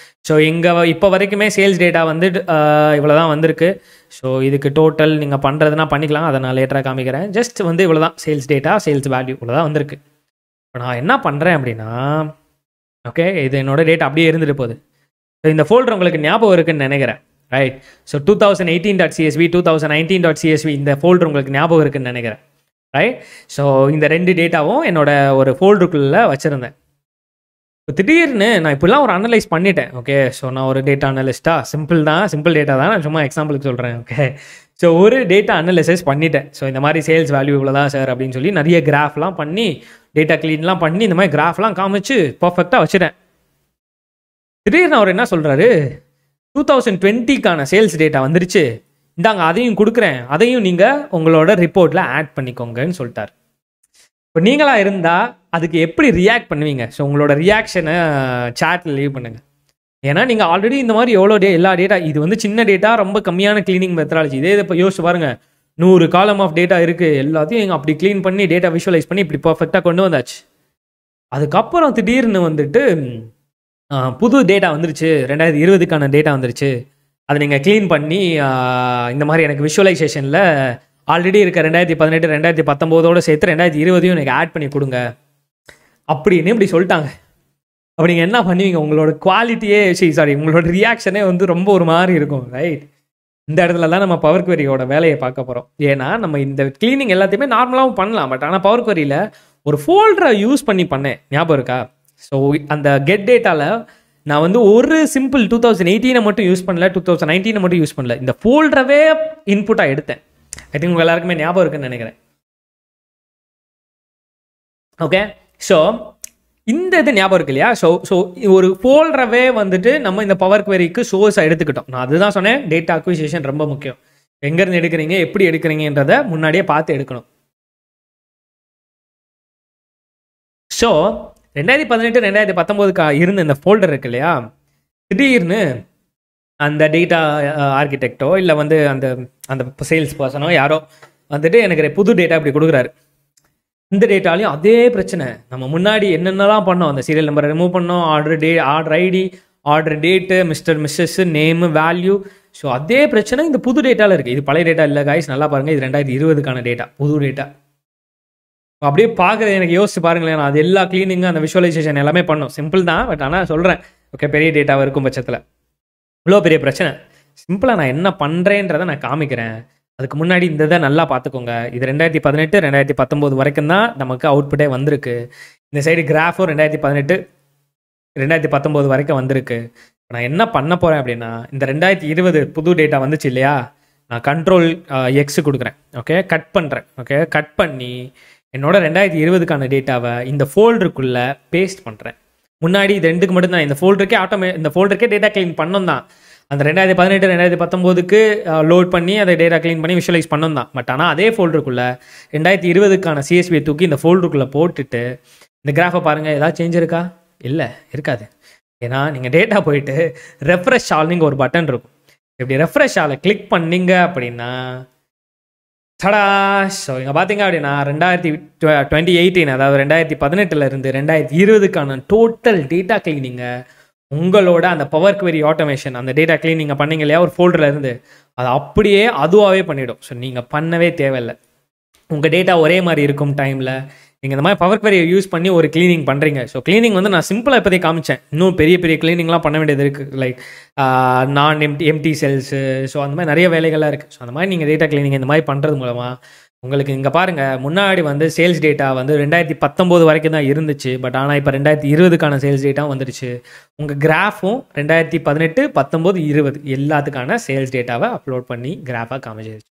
ஸோ இங்கே இப்போ வரைக்குமே சேல்ஸ் டேட்டா வந்து இவ்வளோ தான் வந்திருக்கு. ஸோ இதுக்கு டோட்டல் நீங்கள் பண்ணுறதுனா பண்ணிக்கலாம், அதை நான் லேட்டராக காமிக்கிறேன். ஜஸ்ட் வந்து இவ்வளோ தான் சேல்ஸ் டேட்டா, சேல்ஸ் வேல்யூ இவ்வளோ தான் வந்திருக்கு. இப்போ நான் என்ன பண்ணுறேன் அப்படின்னா, ஓகே இது என்னோட டேட்டா அப்படியே இருந்துட்டு போகுது. ஸோ இந்த ஃபோல்டர் உங்களுக்கு ஞாபகம் இருக்குன்னு நினைக்கிறேன், ரைட்? ஸோ 2018.csv 2019.csv இந்த ஃபோல்டர் உங்களுக்கு ஞாபகம் இருக்குன்னு நினைக்கிறேன், ரைட்? ஸோ இந்த 2 டேட்டாவும் என்னோட ஒரு ஃபோல்டருக்குள்ளே வச்சுருந்தேன். இப்போ திடீர்னு நான் இப்படிலாம் ஒரு அனலைஸ் பண்ணிட்டேன். ஓகே, ஸோ நான் ஒரு டேட்டா அனலிஸ்ட்டாக சிம்பிள் டேட்டா தான், நான் சும்மா எக்ஸாம்பிளுக்கு சொல்கிறேன். ஓகே, ஸோ ஒரு டேட்டா அனலிசிஸ் பண்ணிட்டேன். ஸோ இந்த மாதிரி சேல்ஸ் வேல்யூ இவ்வளோ தான் சார் அப்படின்னு சொல்லி நிறைய கிராஃப்லாம் பண்ணி டேட்டா க்ளீன்லாம் பண்ணி இந்த மாதிரி கிராஃப்லாம் காமிச்சு பர்ஃபெக்டாக வச்சுட்டேன். திடீர்னு அவர் என்ன சொல்கிறாரு, 2020க்கான சேல்ஸ் டேட்டா வந்துருச்சு, இந்தாங்க அதையும் கொடுக்குறேன், அதையும் நீங்கள் உங்களோட ரிப்போர்ட்டில் ஆட் பண்ணிக்கோங்கன்னு சொல்லிட்டார். இப்போ நீங்களாக இருந்தால் அதுக்கு எப்படி ரியாக்ட் பண்ணுவீங்க? ஸோ உங்களோட ரியாக்ஷனை சாட்டில் லீவ் பண்ணுங்கள். ஏன்னா நீங்கள் ஆல்ரெடி இந்த மாதிரி எவ்வளோ எல்லா டேட்டா, இது வந்து சின்ன டேட்டா, ரொம்ப கம்மியான க்ளீனிங் மெத்தடாலஜி. இதே இப்போ யோசிச்சு பாருங்கள், 100 காலம் ஆஃப் டேட்டா இருக்குது, எல்லாத்தையும் எங்கள் அப்படி க்ளீன் பண்ணி டேட்டா விஷுவலைஸ் பண்ணி இப்படி பர்ஃபெக்டாக கொண்டு வந்தாச்சு. அதுக்கப்புறம் திடீர்னு வந்துட்டு புது டேட்டா வந்துருச்சு, 2020க்கான டேட்டா வந்துருச்சு, அதை நீங்கள் க்ளீன் பண்ணி இந்த மாதிரி எனக்கு விஷுவலைசேஷனில் ஆல்ரெடி இருக்க 2018 2019 சேர்த்து 2020 எனக்கு ஆட் பண்ணி கொடுங்க அப்படின்னு இப்படி சொல்லிட்டாங்க. அப்போ நீங்கள் என்ன பண்ணுவீங்க? உங்களோட குவாலிட்டியே உங்களோட ரியாக்ஷனே வந்து ரொம்ப ஒரு மாதிரி இருக்கும், ரைட்? இந்த இடத்துல தான் நம்ம பவர் குவரியோட வேலையை பார்க்க போகிறோம். ஏன்னா நம்ம இந்த க்ளீனிங் எல்லாத்தையுமே நார்மலாகவும் பண்ணலாம், பட் ஆனால் பவர் குவரியில் ஒரு ஃபோல்டரை யூஸ் பண்ணேன், ஞாபகம் இருக்கா? ஸோ அந்த கெட் டேட்டாவில் நான் வந்து ஒரு சிம்பிள் 2018 மட்டும் யூஸ் பண்ணல, 2019 மட்டும் யூஸ் பண்ணல, இந்த ஃபோல்டரவே இன்புட்டாக எடுத்தேன். ஐ திங்க் உங்கள் எல்லாருக்குமே ஞாபகம் இருக்குன்னு நினைக்கிறேன். ஓகே, ஸோ இந்த இது ஞாபகம் இருக்கு இல்லையா? ஸோ ஒரு ஃபோல்டரவே வந்துட்டு நம்ம இந்த பவர் குவரிக்கு சோர்ஸாக எடுத்துக்கிட்டோம். நான் அதுதான் சொன்னேன், டேட்டா அக்விசிஷன் ரொம்ப முக்கியம். எங்கேருந்து எடுக்கிறீங்க, எப்படி எடுக்கிறீங்கன்றதை முன்னாடியே பார்த்து எடுக்கணும். ஸோ 2018 2019 இருந்த இந்த ஃபோல்டர் இருக்கு இல்லையா, திடீர்னு அந்த டேட்டா ஆர்கிடெக்டோ இல்லை வந்து அந்த அந்த சேல்ஸ் பர்சனோ யாரோ வந்துட்டு எனக்கு புது டேட்டா இப்படி கொடுக்குறாரு. இந்த டேட்டாலையும் அதே பிரச்சனை. நம்ம முன்னாடி என்னென்னலாம் பண்ணோம், அந்த சீரியல் நம்பரை ரிமூவ் பண்ணோம், order ID, order date, mister missus name value. So அதே பிரச்சனை இந்த புது டேட்டாவில் இருக்குது. இது பழைய டேட்டா இல்லை காய்ஸ், நல்லா பாருங்கள், இது 2020க்கான டேட்டா, புது டேட்டா. அப்படியே பார்க்குறது எனக்கு யோசிச்சு பாருங்களேன், நான் அது எல்லா க்ளீனிங்கும் அந்த விஷுவலைசேஷன் எல்லாமே பண்ணோம். சிம்பிள் தான், பட் ஆனால் சொல்கிறேன், ஓகே பெரிய டேட்டாவாக இருக்கும் பட்சத்தில் இவ்வளோ பெரிய பிரச்சனை. சிம்பிளாக நான் என்ன பண்ணுறேன்றதை நான் காமிக்கிறேன். அதுக்கு முன்னாடி இந்த இதை நல்லா பார்த்துக்கோங்க. இது 2018 2019 வரைக்கும் தான் நமக்கு அவுட்புட்டே வந்திருக்கு. இந்த சைடு கிராஃபும் 2018 2019 வரைக்கும் வந்திருக்கு. நான் என்ன பண்ண போகிறேன் அப்படின்னா, இந்த 2020 புது டேட்டா வந்துச்சு இல்லையா, நான் கண்ட்ரோல் எக்ஸ் கொடுக்குறேன். ஓகே, கட் பண்ணுறேன். ஓகே, கட் பண்ணி என்னோட 2020க்கான டேட்டாவை இந்த ஃபோல்டருக்குள்ளே பேஸ்ட் பண்ணுறேன். முன்னாடி இது 2க்கு மட்டும் தான் இந்த ஃபோல்டருக்கே டேட்டா க்ளீன் பண்ணோம் தான். அந்த 2018 2019க்கு லோட் பண்ணி அதை டேட்டா க்ளீன் பண்ணி விஷுவலைஸ் பண்ணோம் தான். பட் ஆனால் அதே ஃபோல்டருக்குள்ளே 2020க்கான சிஎஸ்பியை தூக்கி இந்த ஃபோல்டருக்குள்ளே போட்டுட்டு இந்த கிராஃபை பாருங்கள், ஏதாவது சேஞ்ச் இருக்கா? இல்லை, இருக்காது. ஏன்னா நீங்கள் டேட்டா போயிட்டு ரெஃப்ரெஷ் ஆல்னிங்க ஒரு பட்டன் இருக்கும். இப்படி ரெஃப்ரெஷ் ஆலை கிளிக் பண்ணீங்க அப்படின்னா சடா. ஸோ இங்கே பார்த்தீங்க அப்படின்னா 2018, அதாவது 2018 2020 டோட்டல் டேட்டா கிளீனிங்கை உங்களோட அந்த பவர் குவெரி ஆட்டோமேஷன், அந்த டேட்டா கிளீனிங் பண்ணீங்க இல்லையா ஒரு ஃபோல்டரில் இருந்து, அது அப்படியே அதுவாகவே பண்ணிவிடும். ஸோ நீங்கள் பண்ணவே தேவையில்லை. உங்கள் டேட்டா ஒரே மாதிரி இருக்கும் டைமில். நீங்கள் இந்த மாதிரி பவர் குவெரியை யூஸ் பண்ணி ஒரு கிளீனிங் பண்ணுறீங்க. ஸோ கிளீனிங் வந்து நான் சிம்பிளாக இப்போதே காமிச்சேன். இன்னும் பெரிய பெரிய கிளீனிங்லாம் பண்ண வேண்டியது இருக்குது. லைக் நான் எம்டி செல்ஸு, ஸோ அந்த மாதிரி நிறைய வேலைகள்லாம் இருக்குது. ஸோ அந்த மாதிரி நீங்கள் டேட்டா கிளீனிங் இந்த மாதிரி பண்ணுறது மூலமாக உங்களுக்கு இங்கே பாருங்கள், முன்னாடி வந்து சேல்ஸ் டேட்டா வந்து 2019 வரைக்கும் தான் இருந்துச்சு. பட் ஆனால் இப்போ 2020 சேல்ஸ் டேட்டா வந்துடுச்சு. உங்கள் கிராஃபும் 2018, 19, 20 எல்லாத்துக்கான சேல்ஸ் டேட்டாவை அப்லோட் பண்ணி கிராஃபாக காமிச்சிருச்சு.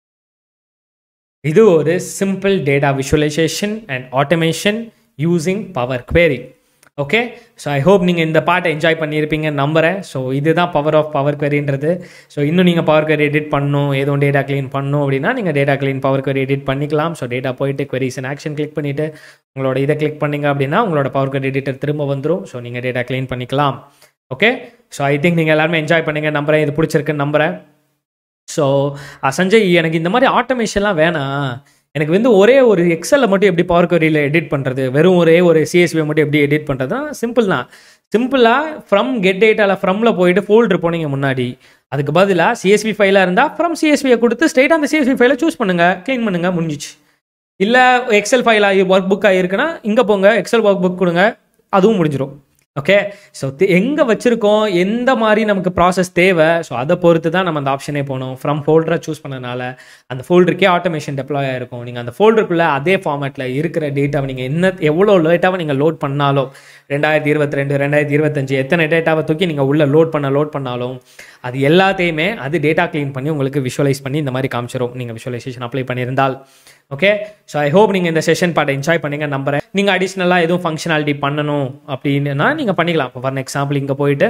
இது ஒரு simple data visualisation and automation using power query. Okay, so I hope நீங்கள் இந்த பாட்டை என்ஜாய் பண்ணியிருப்பீங்கன்னு நம்புகிறேன். ஸோ இதுதான் பவர் ஆஃப் பவர் குவெரின்றது. ஸோ இன்னும் நீங்கள் பவர் குவெரி எடிட் பண்ணணும், எதுவும் டேட்டா க்ளீன் பண்ணணும் அப்படின்னா நீங்கள் data clean power query edit பண்ணிக்கலாம். ஸோ டேட்டா போயிட்டு குவெரிஸ் அண்ட் ஆக்ஷன் கிளிக் பண்ணிவிட்டு உங்களோட இதை கிளிக் பண்ணிங்க அப்படின்னா உங்களோட பவர் குவெரி எடிட்டர் திரும்ப வந்துடும். ஸோ நீங்கள் டேட்டா க்ளீன் பண்ணிக்கலாம். ஓகே, ஸோ ஐ திங்க் நீங்கள் எல்லாருமே என்ஜாய் பண்ணீங்க நம்புகிறேன். இது பிடிச்சிருக்குன்னு நம்புகிறேன். ஸோ சஞ்சய், எனக்கு இந்த மாதிரி ஆட்டோமேஷன்லாம் வேணாம், எனக்கு வந்து ஒரே ஒரு எக்ஸலில் மட்டும் எப்படி பவர் குவெரியில் எடிட் பண்ணுறது, வெறும் ஒரே ஒரு சிஎஸ்வி மட்டும் எப்படி எடிட் பண்ணுறது தான் சிம்பிள் தான். சிம்பிளாக ஃப்ரம் கெட் டேட்டாவில் ஃப்ரம்மில் போயிட்டு ஃபோல்டர் போனீங்க முன்னாடி, அதுக்கு பதிலாக சிஎஸ்வி ஃபைலாக இருந்தால் ஃப்ரம் சிஎஸ்வியை கொடுத்து ஸ்ட்ரெயிட்டாக அந்த சிஎஸ்வி ஃபைலை சூஸ் பண்ணுங்கள், க்ளீன் பண்ணுங்கள், முடிஞ்சிச்சு. இல்லை எக்ஸல் ஃபைலாக ஒர்க் புக்காக இருக்குன்னா இங்கே போங்க, எக்ஸல் ஒர்க் புக் கொடுங்க, அதுவும் முடிஞ்சிடும். ஓகே, ஸோ எங்கே வச்சுருக்கோம், எந்த மாதிரி நமக்கு ப்ராசஸ் தேவை, ஸோ அதை பொறுத்து தான் நம்ம அந்த ஆப்ஷனே போகணும். ஃப்ரம் ஃபோல்டரை சூஸ் பண்ணனால அந்த ஃபோல்டருக்கே ஆட்டோமேஷன் டெப்ளாய் ஆகிருக்கும். நீங்கள் அந்த ஃபோல்டருக்குள்ளே அதே ஃபார்மேட்டில் இருக்கிற டேட்டாவை நீங்கள் எவ்வளோ டேட்டாவை நீங்கள் லோட் பண்ணாலும், 2022, 2025 எத்தனை டேட்டாவை தூக்கி நீங்கள் உள்ளே லோட் பண்ணாலும் அது எல்லாத்தையுமே அது டேட்டா க்ளீன் பண்ணி உங்களுக்கு விஷுவலைஸ் பண்ணி இந்த மாதிரி காமிச்சிடும், நீங்கள் விஷுவலைசேஷன் அப்ளை பண்ணியிருந்தால். ஓகே, ஸோ ஐ ஹோப் நீங்கள் இந்த செஷன் பார்ட்டை என்ஜாய் பண்ணீங்க நம்புறேன். நீங்கள் அடிஷ்னலாக எதுவும் ஃபங்க்ஷனாலிட்டி பண்ணணும் அப்படின்னா நீங்கள் பண்ணிக்கலாம். இப்போ ஃபார் எக்ஸாம்பிள் இங்கே போயிட்டு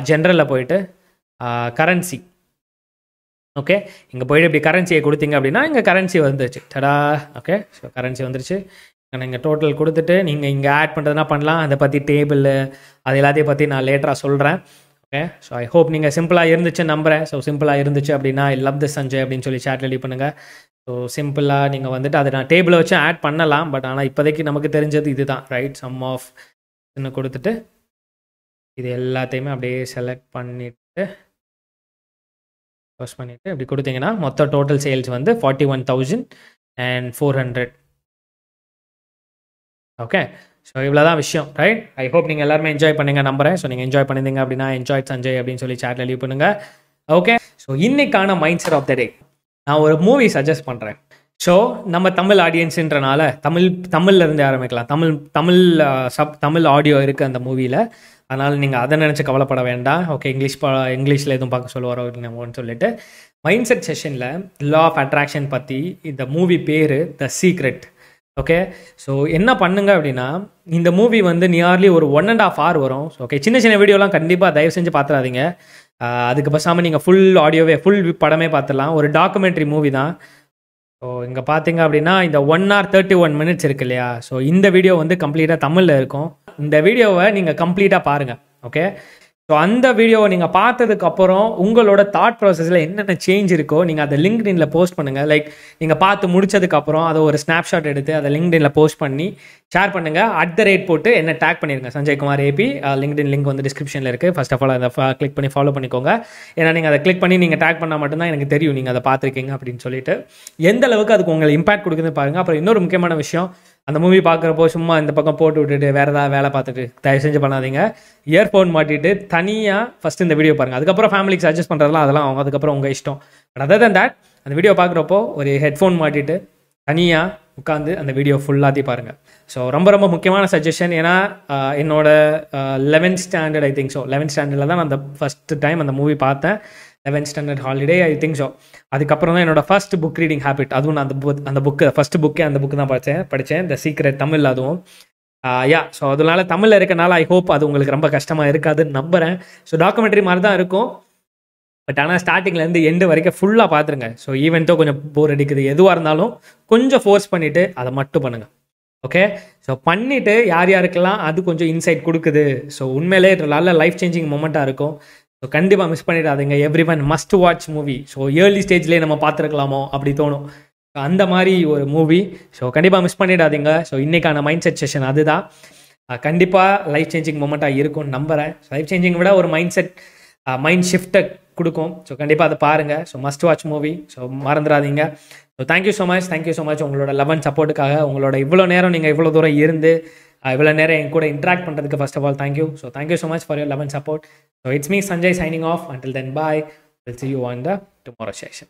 ஜென்ரலில் போயிட்டு கரன்சி, ஓகே, இங்கே போயிட்டு இப்படி கரன்சியை கொடுத்தீங்க அப்படின்னா இங்கே கரன்சி வந்துருச்சு. டடா. ஓகே, ஸோ கரன்சி வந்துருச்சு. நீங்கள் டோட்டல் கொடுத்துட்டு நீங்கள் இங்கே ஆட் பண்ணுறதுனா பண்ணலாம். அதை பற்றி டேபிள் அது எல்லாத்தையும் பற்றி நான் லேட்டராக சொல்கிறேன். ஓகே, ஸோ ஐ ஹோப் நீங்கள் சிம்பிளாக இருந்துச்சு நம்புகிறேன். ஸோ சிம்பிளாக இருந்துச்சு அப்படின்னா ஐ லவ் திஸ் சஞ்சய் அப்படின்னு சொல்லி சேட் ரெடி பண்ணுங்கள். ஸோ சிம்பிளாக நீங்கள் வந்துட்டு அதை நான் டேபிளை வச்சு ஆட் பண்ணலாம். பட் ஆனால் இப்போதைக்கு நமக்கு தெரிஞ்சது இது தான், ரைட்? சம் ஆஃப் இன்னும் கொடுத்துட்டு இது எல்லாத்தையுமே அப்படியே செலக்ட் பண்ணிவிட்டு க்ளோஸ் பண்ணிவிட்டு இப்படி கொடுத்தீங்கன்னா மொத்த டோட்டல் சேல்ஸ் வந்து 41,400. ஓகே, ஸோ இவ்வளோ தான் விஷயம், ரைட்? ஐ ஹோப் நீங்கள் எல்லாருமே என்ஜாய் பண்ணுங்க நம்புறேன். ஸோ நீங்கள் என்ஜாய் பண்ணியிருந்தீங்க அப்படின்னா என்ஜாய் சஞ்சய் அப்படின்னு சொல்லி சேட்டில் லீவ் பண்ணுங்கள். ஓகே, ஸோ இன்னைக்கான மைண்ட் செட் ஆஃப் த டே, நான் ஒரு மூவி சஜஸ்ட் பண்ணுறேன். ஸோ நம்ம தமிழ் ஆடியன்ஸுன்றனால தமிழில் இருந்து ஆரம்பிக்கலாம். தமிழ் ஆடியோ இருக்குது அந்த மூவியில். அதனால் நீங்கள் அதை நினச்சி கவலைப்பட வேண்டாம். ஓகே, இங்கிலீஷில் எதுவும் பார்க்க சொல்லுவாரோ நம்மன்னு சொல்லிட்டு மைண்ட் செட் செஷனில் லா ஆஃப் அட்ராக்ஷன் பற்றி இந்த மூவி பேர் த சீக்ரெட். ஓகே, ஸோ என்ன பண்ணுங்க அப்படின்னா இந்த மூவி வந்து நியர்லி ஒரு 1.5 hour வரும். ஓகே, சின்ன சின்ன வீடியோலாம் கண்டிப்பாக தயவு செஞ்சு பார்த்துடாதீங்க. அதுக்கு பேசாமல் நீங்கள் ஃபுல் படமே பார்த்துடலாம். ஒரு டாக்குமெண்ட்ரி மூவி தான். ஸோ இங்கே பார்த்தீங்க அப்படின்னா இந்த 1 hour 31 minutes இருக்கு இல்லையா? ஸோ இந்த வீடியோ வந்து கம்ப்ளீட்டாக தமிழில் இருக்கும். இந்த வீடியோவை நீங்கள் கம்ப்ளீட்டாக பாருங்கள். ஓகே, ஸோ அந்த வீடியோவை நீங்கள் பார்த்ததுக்கப்புறம் உங்களோட தாட் ப்ராசஸில் என்னென்ன சேஞ்ச் இருக்கோ நீங்கள் அதை லிங்க்டின்ல போஸ்ட் பண்ணுங்கள். லைக் நீங்கள் பார்த்து முடிச்சதுக்கப்புறம் அதை ஒரு ஸ்னாப்ஷாட் எடுத்து அதை லிங்க்டின்ல போஸ்ட் பண்ணி ஷேர் பண்ணுங்கள். @ போட்டு என்ன டேக் பண்ணிடுங்க, சஞ்சய்குமார் ஏபி. லிங்க்டின் லிங்க் வந்து டிஸ்கிரிப்ஷனில் இருக்குது. ஃபர்ஸ்ட் ஆஃப் ஆல் அதை கிளிக் பண்ணி ஃபாலோ பண்ணிக்கோங்க. ஏன்னா நீங்கள் அதை கிளிக் பண்ணி நீங்கள் டேக் பண்ணால் மட்டும்தான் எனக்கு தெரியும் நீங்கள் அதை பார்த்துருக்கீங்க அப்படின்னு சொல்லிட்டு. எந்த அளவுக்கு அதுக்கு உங்களுக்கு இம்பாக்ட் கொடுக்குதுன்னு பாருங்கள். அப்புறம் இன்னொரு முக்கியமான விஷயம், அந்த மூவி பார்க்குறப்போ சும்மா இந்த பக்கம் போட்டு விட்டுட்டு வேறு ஏதாவது வேலை பார்த்துட்டு தயவு செஞ்சு பண்ணாதீங்க. இயர்ஃபோன் மாட்டிட்டு தனியாக ஃபஸ்ட்டு இந்த வீடியோ பாருங்கள். அதுக்கப்புறம் ஃபேமிலிக்கு சஜஸ்ட் பண்ணுறதுலாம் அதெல்லாம் அவங்க அதுக்கப்புறம் உங்கள் இஷ்டம். பட் அதர் தென் தட் அந்த வீடியோ பார்க்குறப்போ ஒரு ஹெட்ஃபோன் மாட்டிட்டு தனியாக உட்காந்து அந்த வீடியோ ஃபுல்லாத்தையும் பாருங்கள். ஸோ ரொம்ப ரொம்ப முக்கியமான சஜஷன். ஏன்னா என்னோட 11th standard I think so 11th standardல தான் நான் அந்த ஃபஸ்ட்டு டைம் அந்த மூவி பார்த்தேன். 11th standard holiday I think so. அதுக்கப்புறம் தான் என்னோட ஃபர்ஸ்ட் புக் ரீடிங் ஹேபிட். அதுவும் நான் அந்த புக்கு ஃபஸ்ட்டு புக்கே அந்த புக்கு தான் படித்தேன் த சீக்ரெட் தமிழ். அதுவும் ஸோ அதனால தமிழில் இருக்கனால ஐ ஹோப் அது உங்களுக்கு ரொம்ப கஷ்டமாக இருக்காதுன்னு நம்புகிறேன். ஸோ டாக்குமெண்ட்ரி மாதிரி தான் இருக்கும். பட் ஆனால் ஸ்டார்டிங்லேருந்து எண்டு வரைக்கும் ஃபுல்லாக பார்த்துருங்க. ஸோ ஈவெண்ட்டோ கொஞ்சம் போர் அடிக்குது, எதுவாக இருந்தாலும் கொஞ்சம் ஃபோர்ஸ் பண்ணிவிட்டு அதை மட்டும் பண்ணுங்கள். ஓகே, ஸோ பண்ணிவிட்டு யார் யாருக்கெல்லாம் அது கொஞ்சம் இன்சைட் கொடுக்குது, ஸோ உண்மையிலே நல்ல லைஃப் சேஞ்சிங் மூமெண்ட்டாக இருக்கும். ஸோ கண்டிப்பாக மிஸ் பண்ணிடாதீங்க. Every one must watch movie. So early ஸ்டேஜ்லேயே நம்ம பார்த்துருக்கலாமோ அப்படி தோணும். அந்த மாதிரி ஒரு மூவி. ஸோ கண்டிப்பாக மிஸ் பண்ணிடாதீங்க. ஸோ இன்றைக்கான மைண்ட் செட் செஷன் அதுதான். கண்டிப்பாக லைஃப் சேஞ்சிங் மூமெண்ட்டாக இருக்கும்னு நம்புகிறேன். லைஃப் சேஞ்சிங் விட ஒரு மைண்ட் ஷிஃப்ட்டை கொடுக்கும். ஸோ கண்டிப்பாக அதை பாருங்கள். So must watch movie. So மறந்துடாதீங்க. ஸோ தேங்க்யூ ஸோ மச் உங்களோட லவ் அண்ட் சப்போர்ட்டுக்காக. உங்களோட இவ்வளோ நேரம் நீங்கள் இவ்வளோ தூரம் இருந்து இவ்வளோ நேரம் என் கூட இன்ட்ராக்ட் பண்ணுறதுக்கு first of all thank you. So thank you so much for your love and support. So it's me Sanjay signing off. Until then bye. Will see you on the tomorrow session.